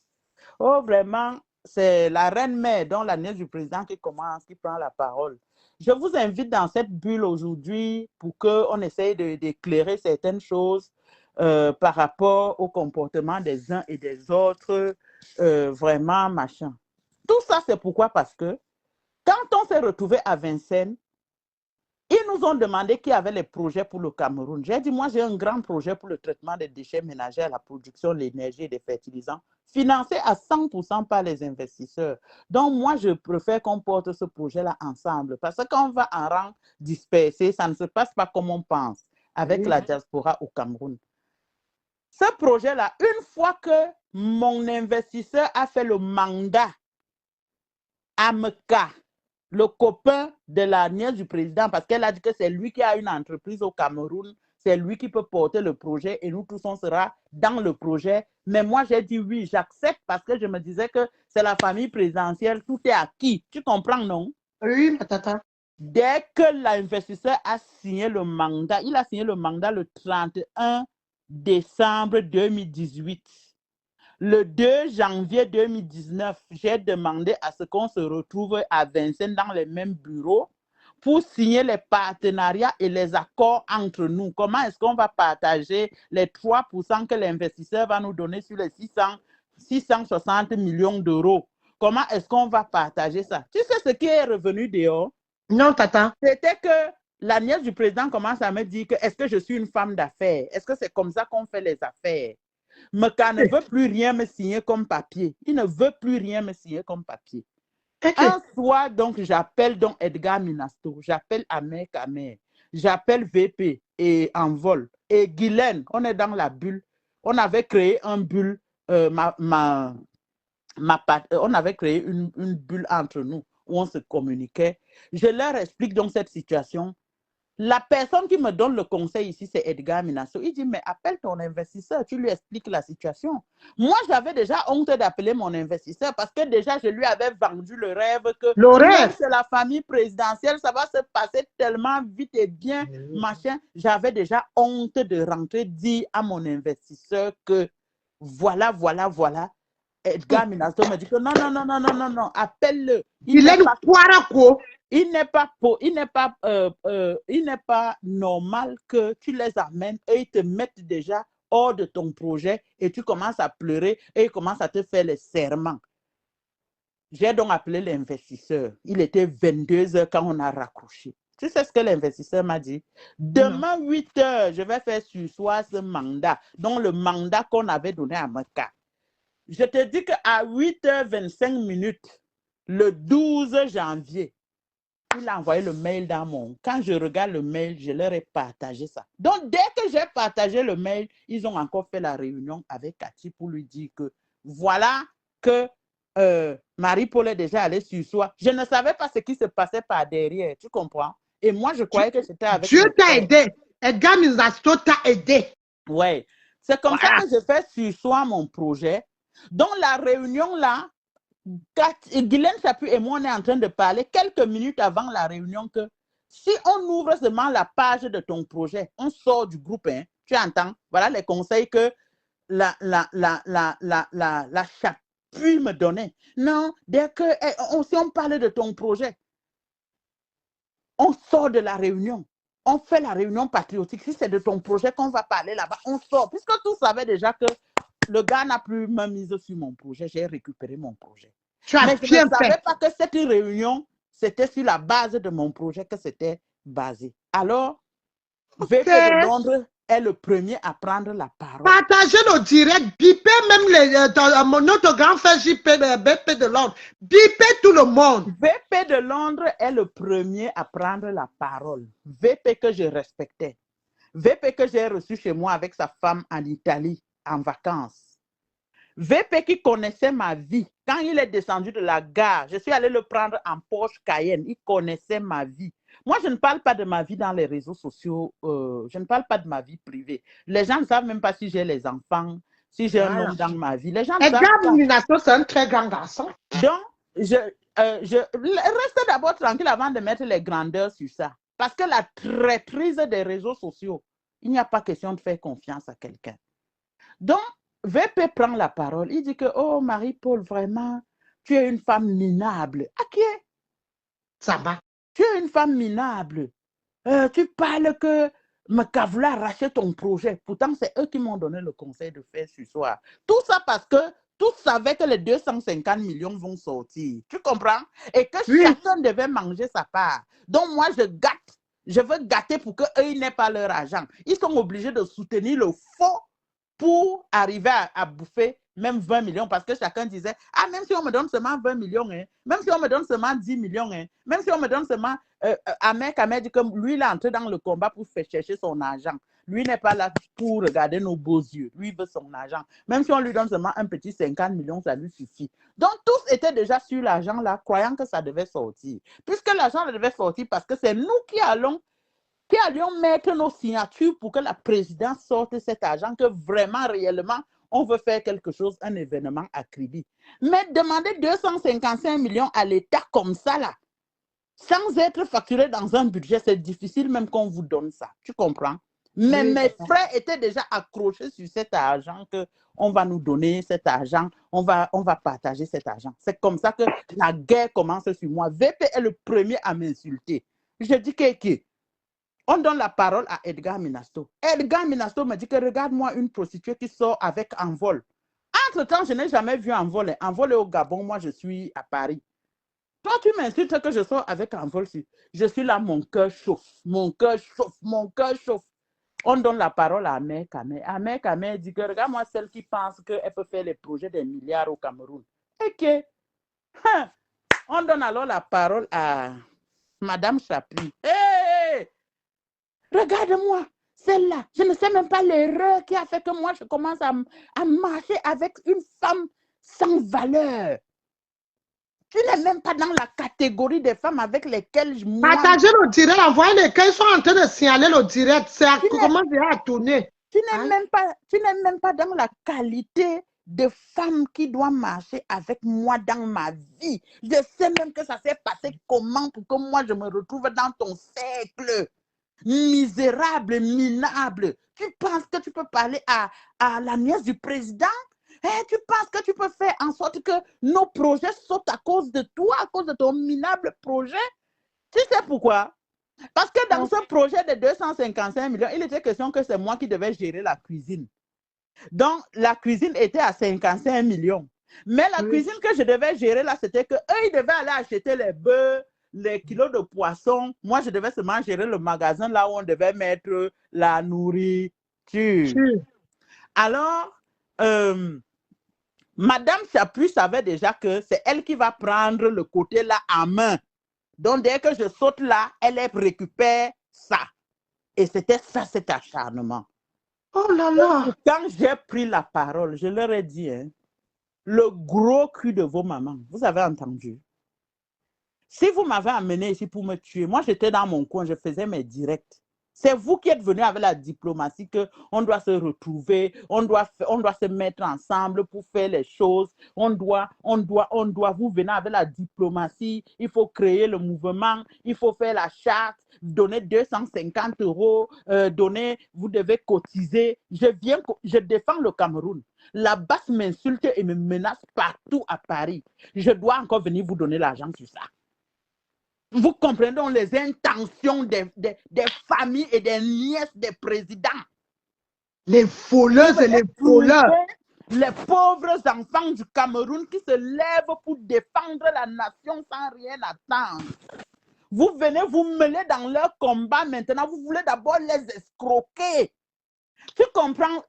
Speaker 2: Oh, vraiment, c'est la reine-mère, dont la nièce du président qui commence, qui prend la parole. Je vous invite dans cette bulle aujourd'hui pour qu'on essaye d'éclairer certaines choses par rapport au comportement des uns et des autres. Vraiment, machin. Tout ça, c'est pourquoi? Parce que quand on s'est retrouvé à Vincennes, ils nous ont demandé qui avait les projets pour le Cameroun. J'ai dit, moi, j'ai un grand projet pour le traitement des déchets ménagers, la production de l'énergie et des fertilisants, financé à 100% par les investisseurs. Donc, moi, je préfère qu'on porte ce projet-là ensemble. Parce que quand on va en rang dispersé, ça ne se passe pas comme on pense avec la diaspora au Cameroun. Ce projet-là, une fois que mon investisseur a fait le mandat à Meka, le copain de la nièce du président, parce qu'elle a dit que c'est lui qui a une entreprise au Cameroun, c'est lui qui peut porter le projet et nous tous, on sera dans le projet. Mais moi, j'ai dit oui, j'accepte parce que je me disais que c'est la famille présidentielle, tout est acquis. Tu comprends, non?
Speaker 1: Oui, ma tata.
Speaker 2: Dès que l'investisseur a signé le mandat, il a signé le mandat le 31 décembre 2018. Le 2 janvier 2019, j'ai demandé à ce qu'on se retrouve à Vincennes dans les mêmes bureaux pour signer les partenariats et les accords entre nous. Comment est-ce qu'on va partager les 3% que l'investisseur va nous donner sur les 660 millions d'euros? Comment est-ce qu'on va partager ça? Tu sais ce qui est revenu dehors?
Speaker 1: Non, tata.
Speaker 2: C'était que la nièce du président commence à me dire que est-ce que je suis une femme d'affaires? Est-ce que c'est comme ça qu'on fait les affaires? Meka ne veut plus rien me signer comme papier. Il ne veut plus rien me signer comme papier. Un soir, donc, j'appelle donc Edgar Minasto, j'appelle Ahmed Kamer, j'appelle VP et Envol. Et Guylaine, on est dans la bulle. On avait créé un bulle, on avait créé une bulle entre nous où on se communiquait. Je leur explique donc cette situation. La personne qui me donne le conseil ici, c'est Edgar Minasso. Il dit, mais appelle ton investisseur, tu lui expliques la situation. Moi, j'avais déjà honte d'appeler mon investisseur parce que déjà, je lui avais vendu le rêve que même c'est la famille présidentielle, ça va se passer tellement vite et bien, machin. J'avais déjà honte de rentrer, dire à mon investisseur que voilà. Edgar Minasto me dit que non, non, non, non, non, non, non, appelle-le.
Speaker 1: Il est nous quoi.
Speaker 2: Il n'est pas normal que tu les amènes et ils te mettent déjà hors de ton projet et tu commences à pleurer et ils commencent à te faire les serments. J'ai donc appelé l'investisseur. Il était 22 heures quand on a raccroché. Tu sais ce que l'investisseur m'a dit? Demain, 8 heures, je vais faire sursoir ce mandat, donc le mandat qu'on avait donné à Meka. Je te dis qu'à 8h25, le 12 janvier, il a envoyé le mail dans mon... Quand je regarde le mail, je leur ai partagé ça. Donc, dès que j'ai partagé le mail, ils ont encore fait la réunion avec Cathy pour lui dire que voilà que Marie-Paul est déjà allée sur soi. Je ne savais pas ce qui se passait par derrière, tu comprends? Et moi, je croyais que c'était avec...
Speaker 1: Dieu t'a aidé. Edgar Minasto t'a aidé.
Speaker 2: Oui. C'est comme ça que je fais sur soi mon projet. Donc, la réunion là, Guylaine Chaput et moi, on est en train de parler quelques minutes avant la réunion que si on ouvre seulement la page de ton projet, on sort du groupe, hein, tu entends? Voilà les conseils que la Chaput me donnait. Non, dès que si on parle de ton projet, on sort de la réunion. On fait la réunion patriotique. Si c'est de ton projet qu'on va parler là-bas, on sort. Puisque tous savaient déjà que le gars n'a plus ma mise sur mon projet. J'ai récupéré mon projet. Mais je ne savais pas que cette réunion, c'était sur la base de mon projet que c'était basé. Alors, VP de Londres est le premier à prendre la parole.
Speaker 1: Partagez le direct, bipez même notre grand frère BP de Londres. Bipez tout le monde.
Speaker 2: VP de Londres est le premier à prendre la parole. VP que je respectais. VP que j'ai reçu chez moi avec sa femme en Italie, en vacances. VP qui connaissait ma vie. Quand il est descendu de la gare, je suis allée le prendre en Porsche Cayenne. Il connaissait ma vie. Moi, je ne parle pas de ma vie dans les réseaux sociaux. Je ne parle pas de ma vie privée. Les gens ne savent même pas si j'ai les enfants, si j'ai un homme dans ma vie. Les gens ne savent pas.
Speaker 1: Minasto, c'est un très grand garçon.
Speaker 2: Donc, reste d'abord tranquille avant de mettre les grandeurs sur ça. Parce que la traîtrise des réseaux sociaux, il n'y a pas question de faire confiance à quelqu'un. Donc, VP prend la parole. Il dit que, oh, Marie-Paul, vraiment, tu es une femme minable. À qui est?
Speaker 1: Ça va.
Speaker 2: Tu es une femme minable. Tu parles que Meka voulait arracher ton projet. Pourtant, c'est eux qui m'ont donné le conseil de faire ce soir. Tout ça parce que tous savaient que les 250 millions vont sortir. Tu comprends? Et que chacun devait manger sa part. Donc, moi, je veux gâter pour qu'eux, ils n'aient pas leur argent. Ils sont obligés de soutenir le faux pour arriver à bouffer même 20 millions, parce que chacun disait, ah, même si on me donne seulement 20 millions, hein, même si on me donne seulement 10 millions, hein, même si on me donne seulement... Ahmed dit que lui, il est entré dans le combat pour faire chercher son argent. Lui n'est pas là pour regarder nos beaux yeux. Lui, il veut son argent. Même si on lui donne seulement un petit 50 millions, ça lui suffit. Donc, tous étaient déjà sur l'argent là, croyant que ça devait sortir. Puisque l'argent devait sortir, parce que c'est nous qui allions mettre nos signatures pour que la présidence sorte cet argent, que vraiment, réellement, on veut faire quelque chose, un événement à crédit. Mais demander 255 millions à l'État comme ça, là, sans être facturé dans un budget, c'est difficile même qu'on vous donne ça. Tu comprends? Mais mes frères étaient déjà accrochés sur cet argent qu'on va nous donner cet argent, on va partager cet argent. C'est comme ça que la guerre commence sur moi. VP est le premier à m'insulter. Je dis que on donne la parole à Edgar Minasto. Edgar Minasto me dit que regarde-moi une prostituée qui sort avec Envol. Entre-temps, je n'ai jamais vu Envol. Envol est au Gabon, moi je suis à Paris. Toi, tu m'insultes que je sors avec Envol. Je suis là, mon cœur chauffe, mon cœur chauffe, mon cœur chauffe. On donne la parole à Ahmed Kamé. Ahmed Kamé dit que regarde-moi celle qui pense qu'elle peut faire les projets des milliards au Cameroun. Ok. On donne alors la parole à Madame Chaput. Hey! Regarde-moi, celle-là, je ne sais même pas l'erreur qui a fait que moi, je commence à marcher avec une femme sans valeur. Tu n'es même pas dans la catégorie des femmes avec lesquelles moi...
Speaker 1: Partagez le direct, envoyez-les. Quand ils sont en train de signaler le direct, c'est comment à tourner.
Speaker 2: Tu n'es même pas dans la qualité de femme qui doit marcher avec moi dans ma vie. Je sais même que ça s'est passé comment pour que moi, je me retrouve dans ton cercle. Misérable, minable. Tu penses que tu peux parler à la nièce du président? Tu penses que tu peux faire en sorte que nos projets sautent à cause de toi, à cause de ton minable projet? Tu sais pourquoi? Parce que dans ce projet de 255 millions, il était question que c'est moi qui devais gérer la cuisine. Donc, la cuisine était à 55 millions. Mais la cuisine que je devais gérer là, c'était qu'eux, ils devaient aller acheter les bœufs, les kilos de poissons. Moi, je devais seulement gérer le magasin là où on devait mettre la nourriture. Alors, Madame Chaput savait déjà que c'est elle qui va prendre le côté là en main. Donc, dès que je saute là, elle récupère ça. Et c'était ça, cet acharnement.
Speaker 1: Oh là là!
Speaker 2: Quand j'ai pris la parole, je leur ai dit, hein, le gros cul de vos mamans, vous avez entendu? Si vous m'avez amené ici pour me tuer, moi j'étais dans mon coin, je faisais mes directs. C'est vous qui êtes venus avec la diplomatie qu'on doit se retrouver, on doit se mettre ensemble pour faire les choses, on doit, vous venez avec la diplomatie, il faut créer le mouvement, il faut faire la charte, donner 250 €, vous devez cotiser. Je défends le Cameroun. La basse m'insulte et me menace partout à Paris. Je dois encore venir vous donner l'argent sur ça. Vous comprenez donc les intentions des familles et des nièces des présidents.
Speaker 1: Les voleuses et les voleurs.
Speaker 2: Les pauvres enfants du Cameroun qui se lèvent pour défendre la nation sans rien attendre. Vous venez vous mêler dans leur combat maintenant. Vous voulez d'abord les escroquer. Tu comprends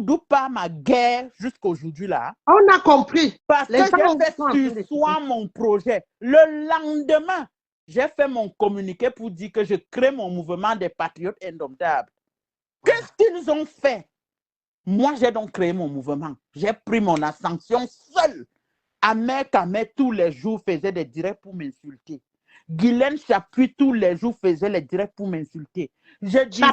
Speaker 2: d'où part ma guerre jusqu'aujourd'hui là?
Speaker 1: On a compris.
Speaker 2: Parce que j'ai fait sur mon projet. Le lendemain, j'ai fait mon communiqué pour dire que je crée mon mouvement des patriotes indomptables. Qu'est-ce qu'ils ont fait? Moi, j'ai donc créé mon mouvement. J'ai pris mon ascension seul. Ahmed Kamé, tous les jours, faisait des directs pour m'insulter. Guylaine Chaput, tous les jours, faisait les directs pour m'insulter. Je disais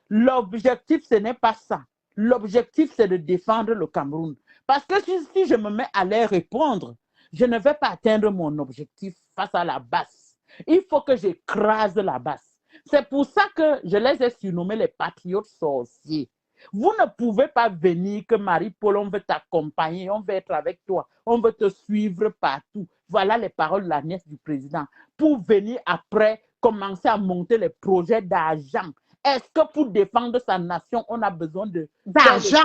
Speaker 2: l'objectif, ce n'est pas ça. L'objectif, c'est de défendre le Cameroun. Parce que si je me mets à les répondre, je ne vais pas atteindre mon objectif face à la basse. Il faut que j'écrase la basse. C'est pour ça que je les ai surnommés les patriotes sorciers. Vous ne pouvez pas venir que Marie-Paul, on veut t'accompagner, on veut être avec toi, on veut te suivre partout. Voilà les paroles de la nièce du président. Pour venir après, commencer à monter les projets d'argent. Est-ce que pour défendre sa nation, on a besoin d'argent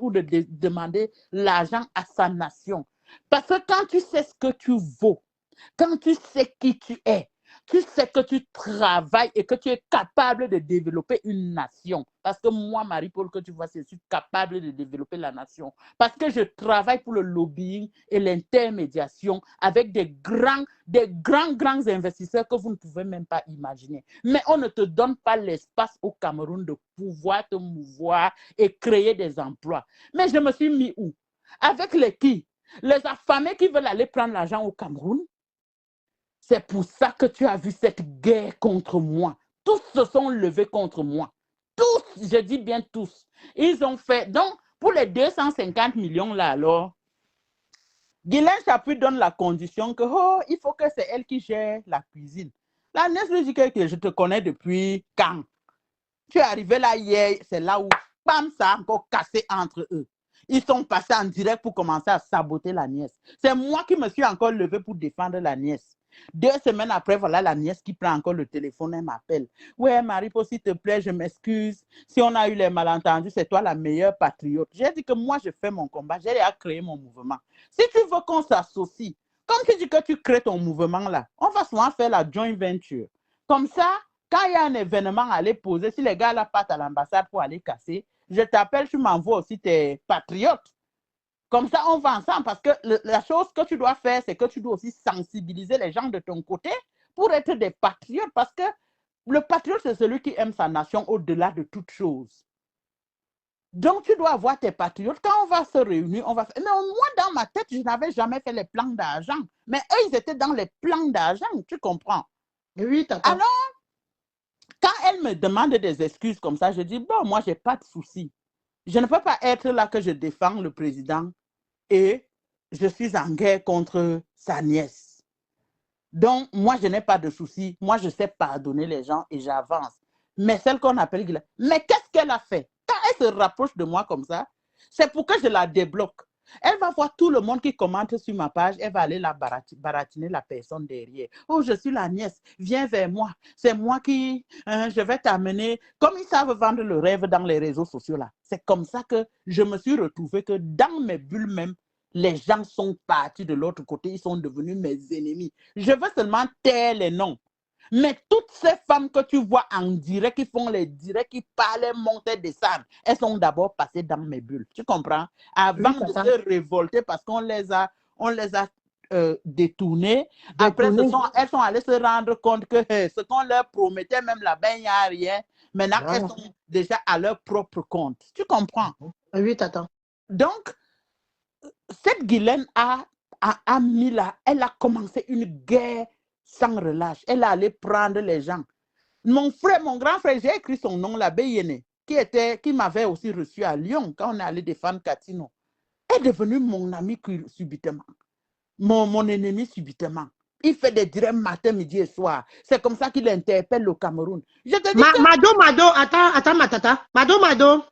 Speaker 2: ou de demander l'argent à sa nation? Parce que quand tu sais ce que tu vaux, quand tu sais qui tu es, tu sais que tu travailles et que tu es capable de développer une nation. Parce que moi, Marie-Paul, que tu vois, je suis capable de développer la nation. Parce que je travaille pour le lobbying et l'intermédiation avec des grands investisseurs que vous ne pouvez même pas imaginer. Mais on ne te donne pas l'espace au Cameroun de pouvoir te mouvoir et créer des emplois. Mais je me suis mis où? Avec les qui? Les affamés qui veulent aller prendre l'argent au Cameroun. C'est pour ça que tu as vu cette guerre contre moi. Tous se sont levés contre moi. Tous, je dis bien tous. Ils ont fait. Donc, pour les 250 millions là, alors, Guylaine Chaput donne la condition que, il faut que c'est elle qui gère la cuisine. La nièce lui dit que je te connais depuis quand? Tu es arrivé là hier, c'est là où, bam, ça a encore cassé entre eux. Ils sont passés en direct pour commencer à saboter la nièce. C'est moi qui me suis encore levé pour défendre la nièce. 2 semaines après, voilà la nièce qui prend encore le téléphone, elle m'appelle. Ouais, Marie-Paul, s'il te plaît, je m'excuse. Si on a eu les malentendus, c'est toi la meilleure patriote. J'ai dit que moi, je fais mon combat. J'ai déjà créé mon mouvement. Si tu veux qu'on s'associe, comme tu dis que tu crées ton mouvement là, on va souvent faire la joint venture. Comme ça, quand il y a un événement à aller poser, si les gars là partent à l'ambassade pour aller casser, je t'appelle, tu m'envoies aussi tes patriotes. Comme ça, on va ensemble parce que la chose que tu dois faire, c'est que tu dois aussi sensibiliser les gens de ton côté pour être des patriotes parce que le patriote, c'est celui qui aime sa nation au-delà de toute chose. Donc, tu dois avoir tes patriotes. Quand on va se réunir, on va faire... Mais moi, dans ma tête, je n'avais jamais fait les plans d'argent. Mais eux, ils étaient dans les plans d'argent, tu comprends?
Speaker 1: Oui, tata.
Speaker 2: Alors, quand elle me demande des excuses comme ça, je dis, bon, moi, je n'ai pas de souci. Je ne peux pas être là que je défends le président et je suis en guerre contre sa nièce. Donc, moi, je n'ai pas de souci. Moi, je sais pardonner les gens et j'avance. Mais celle qu'on appelle Guylaine, mais qu'est-ce qu'elle a fait? Quand elle se rapproche de moi comme ça, C'est pour que je la débloque. Elle va voir tout le monde qui commente sur ma page, elle va aller la baratiner la personne derrière. Oh, je suis la nièce, viens vers moi. C'est moi qui, je vais t'amener. Comme ils savent vendre le rêve dans les réseaux sociaux là. C'est comme ça que je me suis retrouvée que dans mes bulles même, les gens sont partis de l'autre côté, ils sont devenus mes ennemis. Je veux seulement taire les noms. Mais toutes ces femmes que tu vois en direct, qui font les directs, qui parlent, montent, descendent, elles sont d'abord passées dans mes bulles. Tu comprends? Avant de se révolter parce qu'on les a détournées. Après, elles sont allées se rendre compte que ce qu'on leur promettait, même là-bas, il n'y a rien. Maintenant, elles sont déjà à leur propre compte. Tu comprends?
Speaker 1: Oui, tata.
Speaker 2: Donc, cette Guylaine elle a commencé une guerre sans relâche. Elle allait prendre les gens. Mon grand frère, j'ai écrit son nom là, Béyene, qui m'avait aussi reçu à Lyon quand on est allé défendre Catino, est devenu mon ami subitement, mon ennemi subitement. Il fait des directs matin, midi et soir. C'est comme ça qu'il interpelle le Cameroun. Je te dis
Speaker 1: Mado, attends, ma tata. Mado,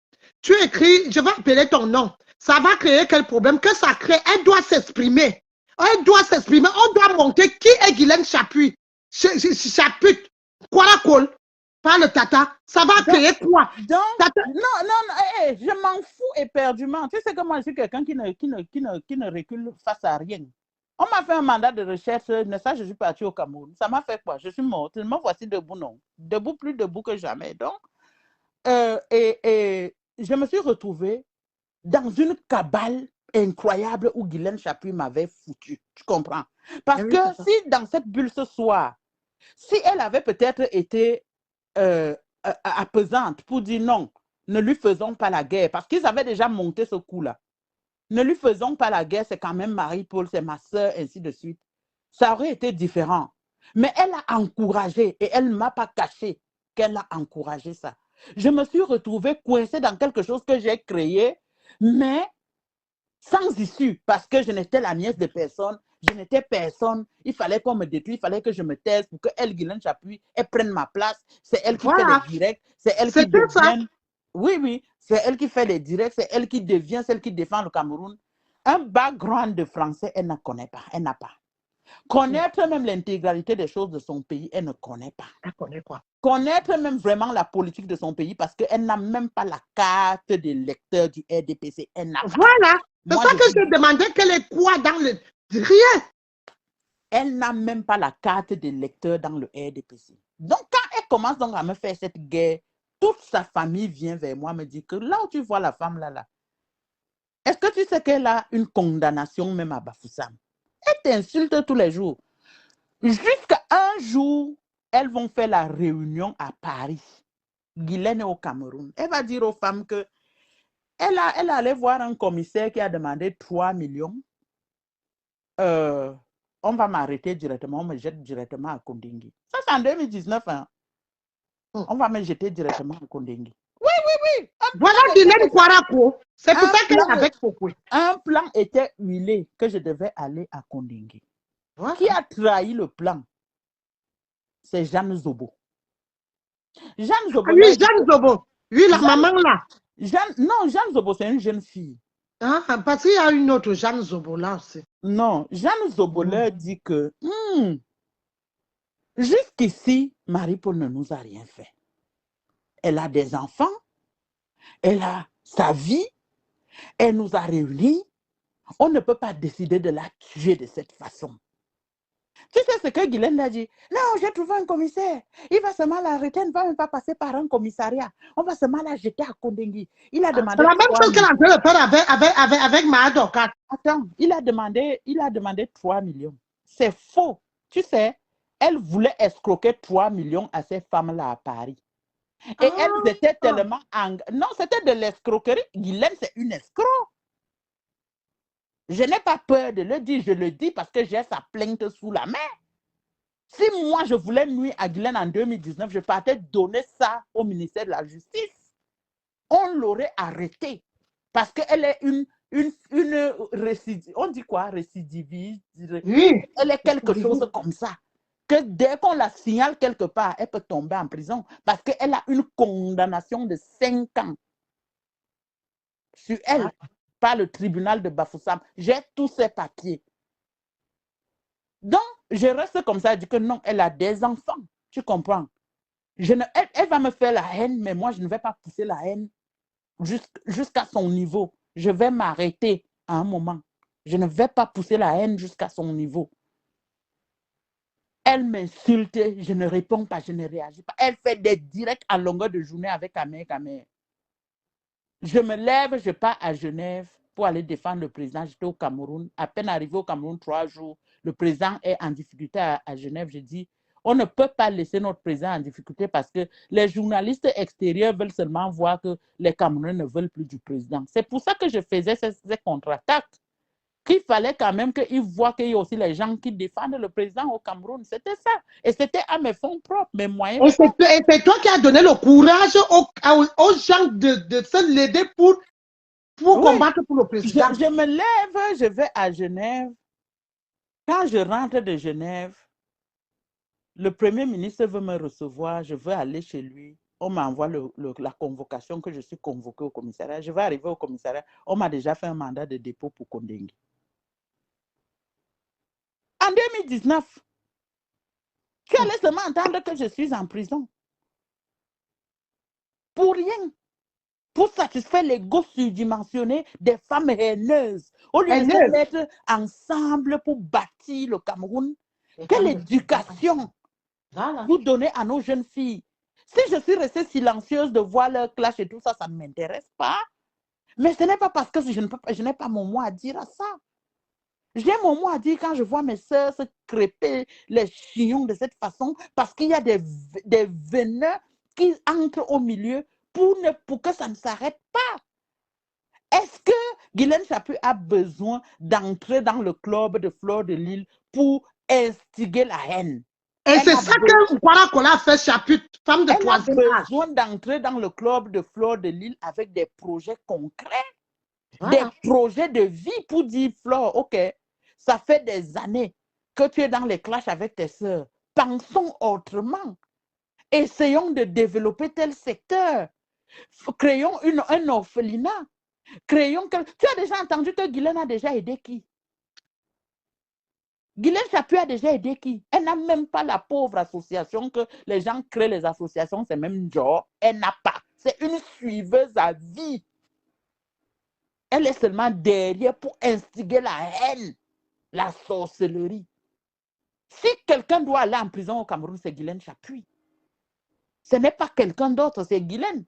Speaker 1: tu écris, je vais appeler ton nom. Ça va créer quel problème? Que ça crée? Elle doit s'exprimer. Elle doit s'exprimer. On doit monter qui est Guylaine Chapuis. Chaput. Quoi la colle? Pas le tata. Ça va créer quoi?
Speaker 2: Tata. Non, je m'en fous éperdument. Tu sais que moi, je suis quelqu'un qui ne recule face à rien. On m'a fait un mandat de recherche, je suis partie au Cameroun. Ça m'a fait quoi? Je suis morte. Me voici debout, non. Debout, plus debout que jamais. Donc, et je me suis retrouvée dans une cabale incroyable où Guylaine Chapuis m'avait foutu. Tu comprends? Parce que si dans cette bulle ce soir, si elle avait peut-être été apaisante pour dire non, ne lui faisons pas la guerre, parce qu'ils avaient déjà monté ce coup-là. Ne lui faisons pas la guerre, c'est quand même Marie-Paul, c'est ma soeur, ainsi de suite. Ça aurait été différent. Mais elle a encouragé et elle ne m'a pas caché qu'elle a encouragé ça. Je me suis retrouvée coincée dans quelque chose que j'ai créé, mais sans issue, parce que je n'étais la nièce de personne, je n'étais personne. Il fallait qu'on me détruise, il fallait que je me taise pour qu'elle, Guylaine Chapuis, elle prenne ma place. C'est elle qui fait les directs, c'est elle qui devient... Oui, c'est elle qui fait les directs, c'est elle qui devient celle qui défend le Cameroun. Un background de français, elle ne connaît pas, elle n'a pas. Connaître même l'intégralité des choses de son pays, elle ne connaît pas.
Speaker 1: Elle connaît quoi?
Speaker 2: Connaître même vraiment la politique de son pays parce qu'elle n'a même pas la carte de lecteur du RDPC. Elle n'a pas.
Speaker 1: Voilà. C'est ça que je demandais, qu'elle est quoi dans le... Rien.
Speaker 2: Elle n'a même pas la carte de lecteur dans le RDPC. Donc, quand elle commence donc à me faire cette guerre, toute sa famille vient vers moi, me dit que là où tu vois la femme là, est-ce que tu sais qu'elle a une condamnation même à Bafoussam? Elle t'insulte tous les jours. Jusqu'à un jour, elles vont faire la réunion à Paris. Guylaine est au Cameroun. Elle va dire aux femmes que elle allait voir un commissaire qui a demandé 3 millions. On va m'arrêter directement, on me jette directement à Kondingi. Ça, c'est en 2019. Hein. On va me jeter directement à Kondingi. Oui.
Speaker 1: Voilà Guylaine Kwarako. C'est pour ça qu'elle est avec Fokwe.
Speaker 2: Un plan était huilé que je devais aller à Kondingi. Voilà. Qui a trahi le plan? C'est Jeanne Zobo. Jeanne Zobo.
Speaker 1: Oui, Jeanne Zobo. Oui, la maman là.
Speaker 2: Jeanne Zobo, c'est une jeune fille.
Speaker 1: Ah, parce qu'il y a une autre Jeanne Zobo là aussi.
Speaker 2: Non, Jeanne Zobo leur dit que jusqu'ici, Marie-Paul ne nous a rien fait. Elle a des enfants, elle a sa vie, elle nous a réunis. On ne peut pas décider de la tuer de cette façon. Tu sais ce que Guylaine a dit? Non, j'ai trouvé un commissaire. Il va seulement l'arrêter, il ne va même pas passer par un commissariat. On va seulement la jeter à Kondingi. Il a demandé.
Speaker 1: C'est la même chose qu'elle a fait faire avec ma avocate.
Speaker 2: Attends, il a demandé 3 millions. C'est faux. Tu sais, elle voulait escroquer 3 millions à ces femmes-là à Paris. Et elles étaient tellement... Non, c'était de l'escroquerie. Guylaine, c'est une escroc. Je n'ai pas peur de le dire, je le dis parce que j'ai sa plainte sous la main. Si moi, je voulais nuire à Guylaine en 2019, je partais donner ça au ministère de la Justice. On l'aurait arrêtée parce qu'elle est une récidive. On dit quoi? Récidiviste?
Speaker 1: Oui.
Speaker 2: Elle est quelque chose comme ça. Que dès qu'on la signale quelque part, elle peut tomber en prison parce qu'elle a une condamnation de 5 ans. sur elle par le tribunal de Bafoussam. J'ai tous ses papiers. Donc, je reste comme ça, je dis que non, elle a des enfants. Tu comprends? Elle va me faire la haine, mais moi, je ne vais pas pousser la haine jusqu'à son niveau. Je vais m'arrêter à un moment. Je ne vais pas pousser la haine jusqu'à son niveau. Elle m'insulte, je ne réponds pas, je ne réagis pas. Elle fait des directs à longueur de journée avec Kamer. Je me lève, je pars à Genève pour aller défendre le président. J'étais au Cameroun. À peine arrivé au Cameroun, 3 jours, le président est en difficulté à Genève. Je dis, on ne peut pas laisser notre président en difficulté parce que les journalistes extérieurs veulent seulement voir que les Camerounais ne veulent plus du président. C'est pour ça que je faisais ces contre-attaques. Qu'il fallait quand même qu'ils voient qu'il y a aussi les gens qui défendent le président au Cameroun. C'était ça. Et c'était à mes fonds propres, mes moyens propres.
Speaker 1: Et c'est toi qui as donné le courage aux gens de se l'aider pour combattre pour le président.
Speaker 2: Je me lève, je vais à Genève. Quand je rentre de Genève, le Premier ministre veut me recevoir, je veux aller chez lui. On m'envoie la convocation que je suis convoqué au commissariat. Je vais arriver au commissariat. On m'a déjà fait un mandat de dépôt pour Kondengue. En 2019, tu allais seulement entendre que je suis en prison. Pour rien. Pour satisfaire l'ego surdimensionné des femmes haineuses. Au lieu de se mettre ensemble pour bâtir le Cameroun, quelle éducation vous donnez à nos jeunes filles? Si je suis restée silencieuse de voir leur clash et tout ça, ça ne m'intéresse pas. Mais ce n'est pas parce que je n'ai pas mon mot à dire à ça. J'ai mon mot à dire quand je vois mes soeurs se crêper les chignons de cette façon parce qu'il y a des veneux qui entrent au milieu pour que ça ne s'arrête pas. Est-ce que Guylaine Chapuis a besoin d'entrer dans le club de Fleur de Lille pour instiguer la haine?
Speaker 1: Et c'est ça que Kwara a fait, Chapuis, femme de troisième âge.
Speaker 2: Elle a besoin d'entrer dans le club de Fleur de Lille avec des projets concrets, des projets de vie pour dire, Fleur, ok, ça fait des années que tu es dans les clashs avec tes soeurs. Pensons autrement. Essayons de développer tel secteur. Créons un orphelinat. Tu as déjà entendu que Guylaine a déjà aidé qui? Guylaine Chapuis a déjà aidé qui? Elle n'a même pas la pauvre association que les gens créent les associations, c'est même genre. Elle n'a pas. C'est une suiveuse à vie. Elle est seulement derrière pour instiguer la haine, la sorcellerie. Si quelqu'un doit aller en prison au Cameroun, c'est Guylaine Chapuis. Ce n'est pas quelqu'un d'autre, c'est Guylaine.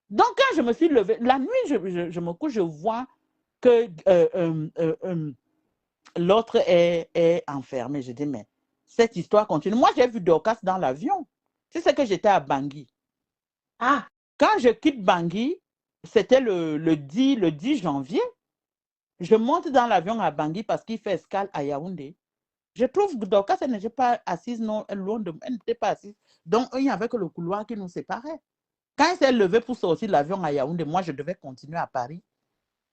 Speaker 2: Donc, quand je me suis levée, la nuit, je me couche, je vois que l'autre est enfermé. Je dis, mais cette histoire continue. Moi, j'ai vu Dorcas dans l'avion. Tu sais que j'étais à Bangui. Quand je quitte Bangui, c'était le 10 janvier. Je monte dans l'avion à Bangui parce qu'il fait escale à Yaoundé. Je trouve que Dorcas, elle n'était pas assise, non, loin de moi, elle n'était pas assise. Donc, il n'y avait que le couloir qui nous séparait. Quand elle s'est levée pour sortir de l'avion à Yaoundé, moi, je devais continuer à Paris.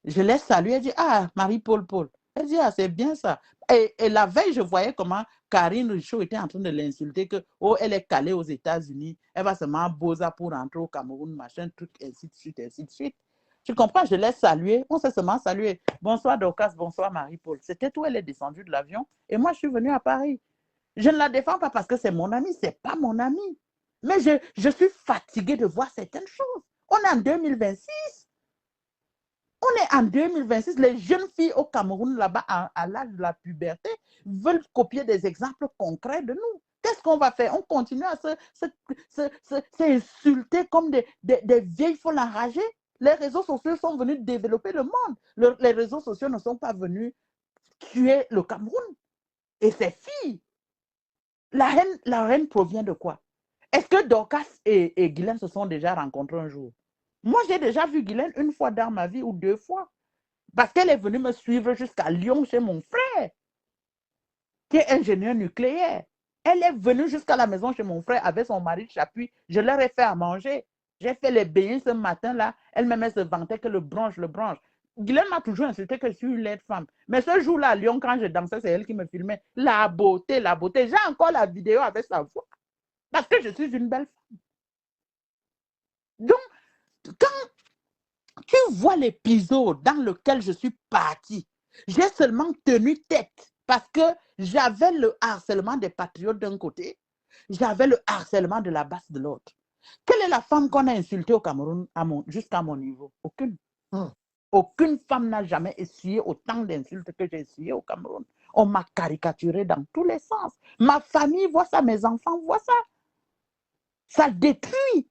Speaker 2: Je l'ai saluée, elle dit, ah, Marie-Paul Paul. Elle dit, ah, c'est bien ça. Et la veille, je voyais comment Karine Richaud était en train de l'insulter, que, oh, elle est calée aux États-Unis, elle va seulement bosa pour rentrer au Cameroun, machin, truc, ainsi de suite, ainsi de suite. Tu comprends, je l'ai saluée, on s'est seulement salué. Bonsoir Dorcas, bonsoir Marie-Paul. C'était tout, elle est descendue de l'avion et moi, je suis venue à Paris. Je ne la défends pas parce que c'est mon amie, c'est pas mon amie. Mais je suis fatiguée de voir certaines choses. On est en 2026. On est en 2026. Les jeunes filles au Cameroun, là-bas, à l'âge de la puberté, veulent copier des exemples concrets de nous. Qu'est-ce qu'on va faire? On continue à s'insulter comme des vieilles folles enragées. Les réseaux sociaux sont venus développer le monde. Les réseaux sociaux ne sont pas venus tuer le Cameroun et ses filles. La haine provient de quoi? Est-ce que Dorcas et Guylaine se sont déjà rencontrés un jour? Moi, j'ai déjà vu Guylaine une fois dans ma vie ou 2 fois. Parce qu'elle est venue me suivre jusqu'à Lyon chez mon frère, qui est ingénieur nucléaire. Elle est venue jusqu'à la maison chez mon frère avec son mari Chapuis. Je leur ai fait à manger. J'ai fait les beignets ce matin-là. Elle me se vantait que le branche. Guylaine m'a toujours insulté que je suis une laide femme. Mais ce jour-là à Lyon, quand je dansais, c'est elle qui me filmait. La beauté. J'ai encore la vidéo avec sa voix. Parce que je suis une belle femme. Donc, quand Tu vois l'épisode dans lequel je suis partie. J'ai seulement tenu tête parce que j'avais le harcèlement des patriotes d'un côté, j'avais le harcèlement de la base de l'autre. Quelle est la femme qu'on a insultée au Cameroun jusqu'à mon niveau? Aucune. Aucune femme n'a jamais essuyé autant d'insultes que j'ai essuyé au Cameroun. On m'a caricaturé dans tous les sens. Ma famille voit ça, mes enfants voient ça. Ça détruit.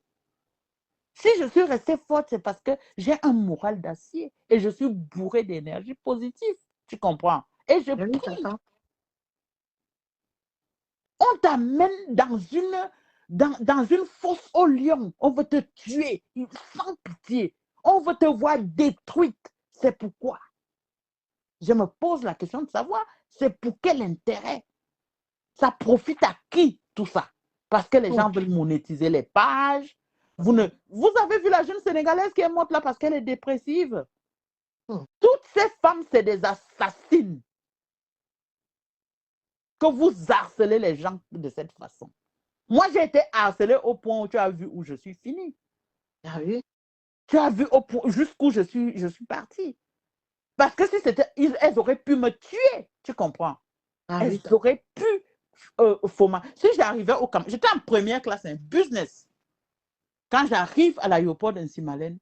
Speaker 2: Si je suis restée forte, c'est parce que j'ai un moral d'acier et je suis bourrée d'énergie positive. Tu comprends? Et je prie. On t'amène dans une fosse au lion. On veut te tuer sans pitié. On veut te voir détruite. C'est pourquoi je me pose la question de savoir, c'est pour quel intérêt? Ça profite à qui tout ça? Parce que les gens veulent monétiser les pages. Vous avez vu la jeune Sénégalaise qui est morte là parce qu'elle est dépressive. Toutes ces femmes, c'est des assassines. Que vous harcelez les gens de cette façon. Moi, j'ai été harcelée au point où tu as vu où je suis finie.
Speaker 1: Ah oui?
Speaker 2: Tu as vu jusqu'où je suis partie. Parce que si c'était, elles auraient pu me tuer. Tu comprends?
Speaker 1: Ah oui.
Speaker 2: Elles auraient pu si j'arrivais au Cameroun, j'étais en première classe, un business. Quand j'arrive à l'aéroport d'Insimalène,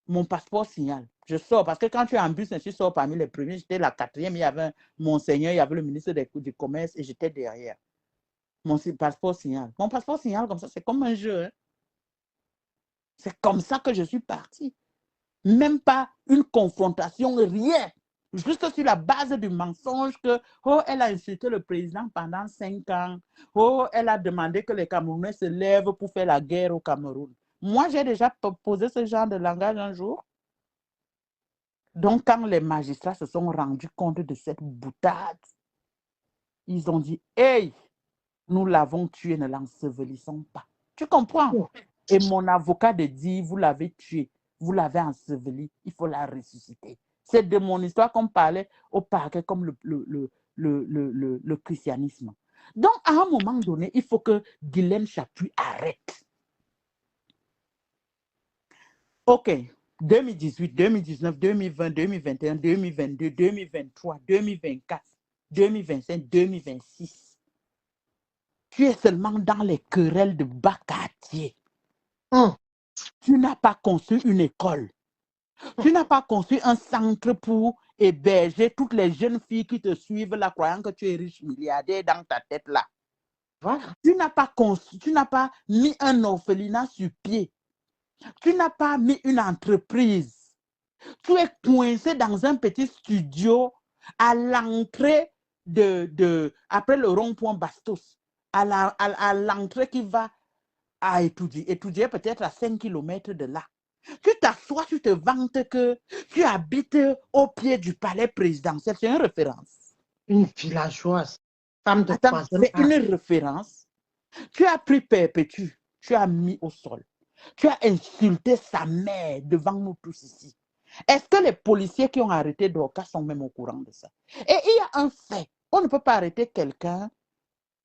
Speaker 2: mon passeport signale. Je sors parce que quand tu es en business, tu sors parmi les premiers. J'étais la quatrième, il y avait Monseigneur, il y avait le ministre du Commerce et j'étais derrière. Mon passeport signale. Mon passeport signale comme ça, c'est comme un jeu. Hein? C'est comme ça que je suis partie. Même pas une confrontation, rien. Juste sur la base du mensonge que, oh, elle a insulté le président pendant 5 ans. Oh, elle a demandé que les Camerounais se lèvent pour faire la guerre au Cameroun. Moi, j'ai déjà posé ce genre de langage un jour. Donc, quand les magistrats se sont rendus compte de cette boutade, ils ont dit, hey, nous l'avons tué, ne l'ensevelissons pas. Tu comprends? Et mon avocat de dire, vous l'avez tué, vous l'avez enseveli, il faut la ressusciter. C'est de mon histoire qu'on parlait au parquet comme le christianisme. Donc, à un moment donné, il faut que Guylaine Chapuis arrête. OK. 2018, 2019, 2020, 2021, 2022, 2023, 2024, 2025, 2026. Tu es seulement dans les querelles de bas quartier. Tu n'as pas construit une école. Tu n'as pas construit un centre pour héberger toutes les jeunes filles qui te suivent là, croyant que tu es riche milliardaire dans ta tête là. Voilà. Tu n'as pas mis un orphelinat sur pied. Tu n'as pas mis une entreprise. Tu es coincé dans un petit studio à l'entrée après le rond-point Bastos, à l'entrée qui va à étudier peut-être à 5 km de là. Tu t'assois, tu te vantes que tu habites au pied du palais présidentiel. C'est une référence.
Speaker 1: Une villageoise. Femme de
Speaker 2: Attends, c'est une référence. Tu as pris Perpétue, tu as mis au sol. Tu as insulté sa mère devant nous tous ici. Est-ce que les policiers qui ont arrêté Dorcas sont même au courant de ça? Et il y a un fait. On ne peut pas arrêter quelqu'un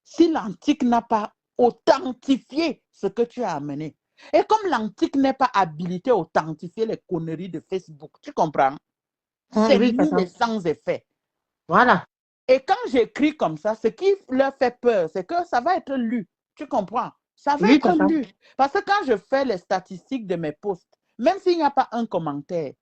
Speaker 2: si l'antique n'a pas authentifié ce que tu as amené. Et comme l'antique n'est pas habilité à authentifier les conneries de Facebook, tu comprends? C'est nul et sans effet.
Speaker 1: Voilà.
Speaker 2: Et quand j'écris comme ça, ce qui leur fait peur, c'est que ça va être lu. Tu comprends? Ça va être lu. Parce que quand je fais les statistiques de mes posts, même s'il n'y a pas un commentaire,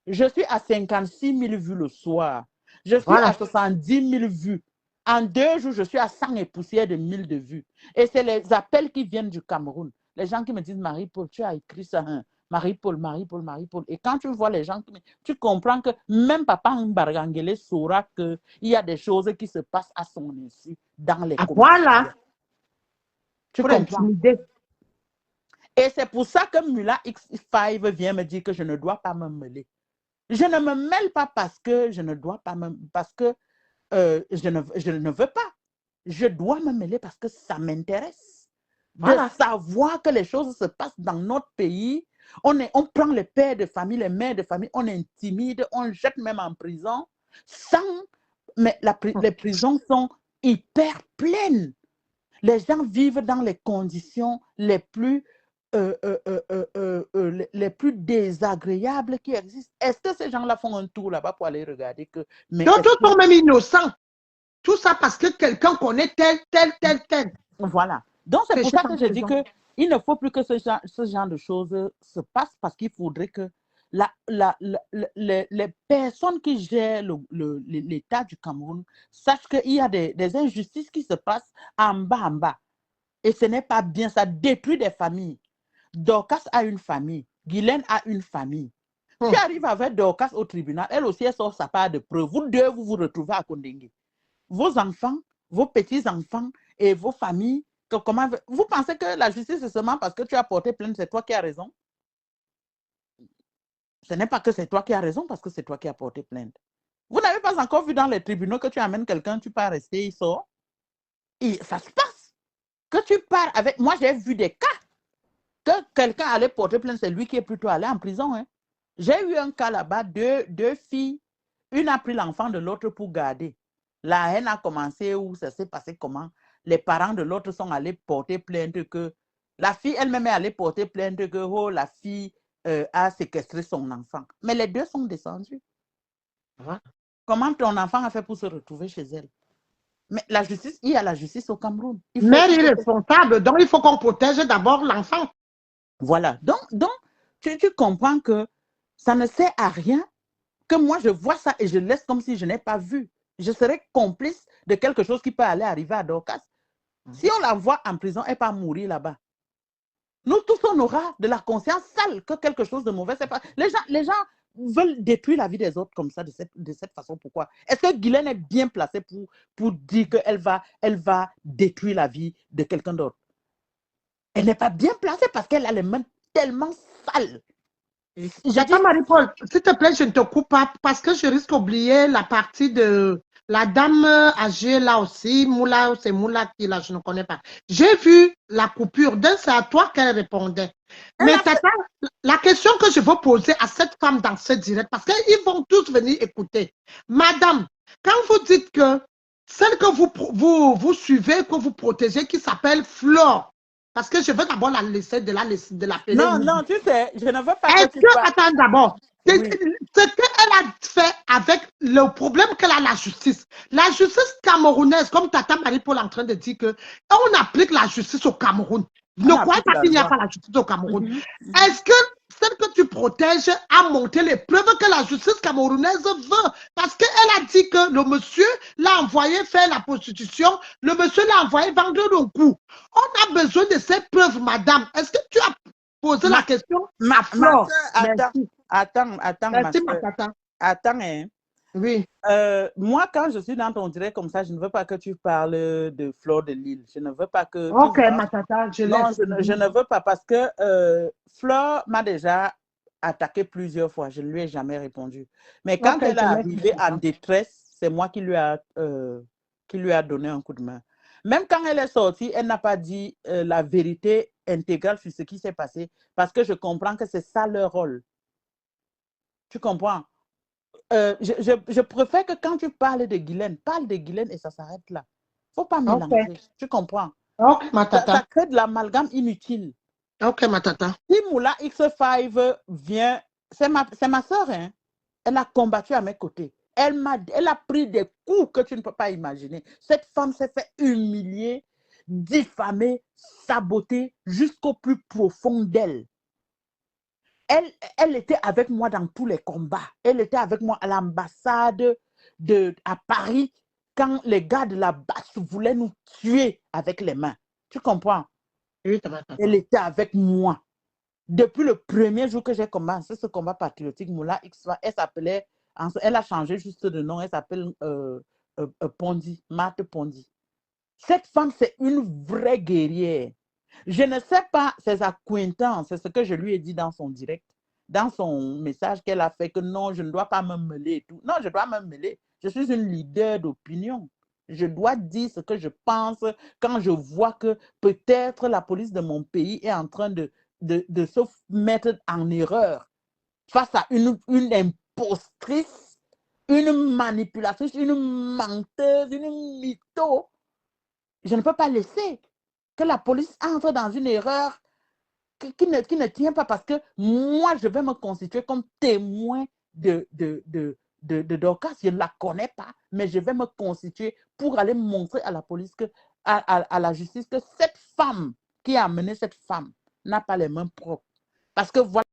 Speaker 2: je suis à 56 000 vues le soir. Je suis à 70 000 vues. En 2 jours, je suis à 100 et poussière de 1000 de vues. Et c'est les appels qui viennent du Cameroun. Les gens qui me disent, Marie-Paul, tu as écrit ça. Hein? Marie-Paul, Marie-Paul, Marie-Paul. Et quand tu vois les gens, tu comprends que même Papa Mbargangele saura qu'il y a des choses qui se passent à son insu dans les comités.
Speaker 1: Voilà.
Speaker 2: Tu comprends? Et c'est pour ça que Mula X5 vient me dire que je ne dois pas me mêler. Je ne me mêle pas parce que je ne dois pas parce que je ne veux pas. Je dois me mêler parce que ça m'intéresse. Voilà. De savoir que les choses se passent dans notre pays. On prend les pères de famille, les mères de famille, on intimide, on jette même en prison. Mais les prisons sont hyper pleines. Les gens vivent dans les conditions les plus les plus désagréables qui existent. Est-ce que ces gens-là font un tour là-bas pour aller regarder que... Mais
Speaker 1: D'autres sont même innocents. Tout ça parce que quelqu'un connaît tel.
Speaker 2: Voilà. Donc, c'est pour
Speaker 1: Péché
Speaker 2: ça
Speaker 1: par
Speaker 2: que je dis
Speaker 1: prison.
Speaker 2: qu'il ne faut plus que ce genre de choses se passe parce qu'il faudrait que les personnes qui gèrent l'État du Cameroun sachent qu'il y a des injustices qui se passent en bas. Et ce n'est pas bien, ça détruit des familles. Dorcas a une famille, Guylaine a une famille. Tu arrives avec Dorcas au tribunal, elle aussi, elle sort sa part de preuve. Vous deux, vous vous retrouvez à Kondengui. Vos enfants, vos petits-enfants et vos familles, comment vous pensez que la justice, c'est seulement parce que tu as porté plainte, c'est toi qui as raison? Ce n'est pas que c'est toi qui as raison, parce que c'est toi qui as porté plainte. Vous n'avez pas encore vu dans les tribunaux que tu amènes quelqu'un, tu pars rester, il sort. Et ça se passe. Que tu pars avec... Moi, j'ai vu des cas que quelqu'un allait porter plainte, c'est lui qui est plutôt allé en prison. Hein. J'ai eu un cas là-bas, deux filles, une a pris l'enfant de l'autre pour garder. La haine a commencé où ça s'est passé comment? Les parents de l'autre sont allés porter plainte que la fille elle-même est allée porter plainte que oh, la fille a séquestré son enfant. Mais les deux sont descendus. Comment ton enfant a fait pour se retrouver chez elle? Mais la justice, il y a la justice au Cameroun.
Speaker 1: Mère irresponsable, donc il faut qu'on protège d'abord l'enfant.
Speaker 2: Voilà. Donc tu comprends que ça ne sert à rien que moi je vois ça et je laisse comme si je n'ai pas vu. Je serais complice de quelque chose qui peut aller arriver à Dorcas. Si on la voit en prison, elle va mourir là-bas. Nous tous, on aura de la conscience sale que quelque chose de mauvais. Pas... Les gens veulent détruire la vie des autres comme ça, de cette façon. Pourquoi? Est-ce que Guylaine est bien placée pour dire qu'elle va détruire la vie de quelqu'un d'autre? Elle n'est pas bien placée parce qu'elle a les mains tellement sales.
Speaker 1: J'attends Marie-Paul, s'il te plaît, je ne te coupe pas parce que je risque d'oublier la partie de la dame âgée là aussi, Moula, c'est Moula qui là, je ne connais pas. J'ai vu la coupure d'un, c'est à toi qu'elle répondait. Mais tata, la question que je veux poser à cette femme dans ce direct, parce qu'ils vont tous venir écouter. Madame, quand vous dites que celle que vous suivez, que vous protégez, qui s'appelle Flore, parce que je veux d'abord la laisser de l'appeler.
Speaker 2: Non, tu sais, je ne veux pas
Speaker 1: Est-ce
Speaker 2: que tu
Speaker 1: que,
Speaker 2: parles.
Speaker 1: attends d'abord,
Speaker 2: Oui.
Speaker 1: ce qu'elle a fait avec le problème qu'elle a la justice camerounaise, comme Tata Marie-Paul est en train de dire que on applique la justice au Cameroun. Ne croyez pas qu'il n'y a pas la justice au Cameroun. Est-ce que celle que tu protèges a montré les preuves que la justice camerounaise veut? Parce qu'elle a dit que le monsieur l'a envoyé faire la prostitution, le monsieur l'a envoyé vendre le cou. On a besoin de ces preuves, madame. Est-ce que tu as posé la question à Flore?
Speaker 2: Attends,
Speaker 1: merci, ma tata.
Speaker 2: Attends, hein.
Speaker 1: Oui.
Speaker 2: Moi, quand je suis dans ton direct comme ça, je ne veux pas que tu parles de Flore de Lille. Je ne veux pas que...
Speaker 1: Ok, ma tata, je laisse.
Speaker 2: Non, je ne veux pas parce que Flore m'a déjà attaqué plusieurs fois. Je ne lui ai jamais répondu. Mais quand elle est arrivée en détresse, c'est moi qui lui a donné un coup de main. Même quand elle est sortie, elle n'a pas dit la vérité intégrale sur ce qui s'est passé parce que je comprends que c'est ça leur rôle. Tu comprends? Je préfère que quand tu parles de Guylaine, parle de Guylaine et ça s'arrête là. Il ne faut pas mélanger. Tu comprends?
Speaker 1: Ok, ma tata.
Speaker 2: Ça crée de l'amalgame inutile.
Speaker 1: Ok, ma tata.
Speaker 2: Si Moula X5 vient, c'est ma soeur, hein? Elle a combattu à mes côtés. Elle a pris des coups que tu ne peux pas imaginer. Cette femme s'est fait humilier, diffamer, saboter jusqu'au plus profond d'elle. Elle était avec moi dans tous les combats. Elle était avec moi à l'ambassade à Paris quand les gars de la base voulaient nous tuer avec les mains. Tu comprends?
Speaker 1: Oui,
Speaker 2: elle était avec moi. Depuis le premier jour que j'ai commencé ce combat patriotique, Moula X, elle a changé juste de nom, elle s'appelle Pondi, Marthe Pondi. Cette femme, c'est une vraie guerrière. Je ne sais pas ses accointances, c'est ce que je lui ai dit dans son direct, dans son message qu'elle a fait, que non, je ne dois pas me mêler et tout. Non, je dois me mêler. Je suis une leader d'opinion. Je dois dire ce que je pense quand je vois que peut-être la police de mon pays est en train de se mettre en erreur face à une impostrice, une manipulatrice, une menteuse, une mytho. Je ne peux pas laisser que la police entre dans une erreur qui ne tient pas, parce que moi, je vais me constituer comme témoin de Dorcas. Je ne la connais pas, mais je vais me constituer pour aller montrer à la police, à la justice, que cette femme qui a amené cette femme n'a pas les mains propres. Parce que voilà.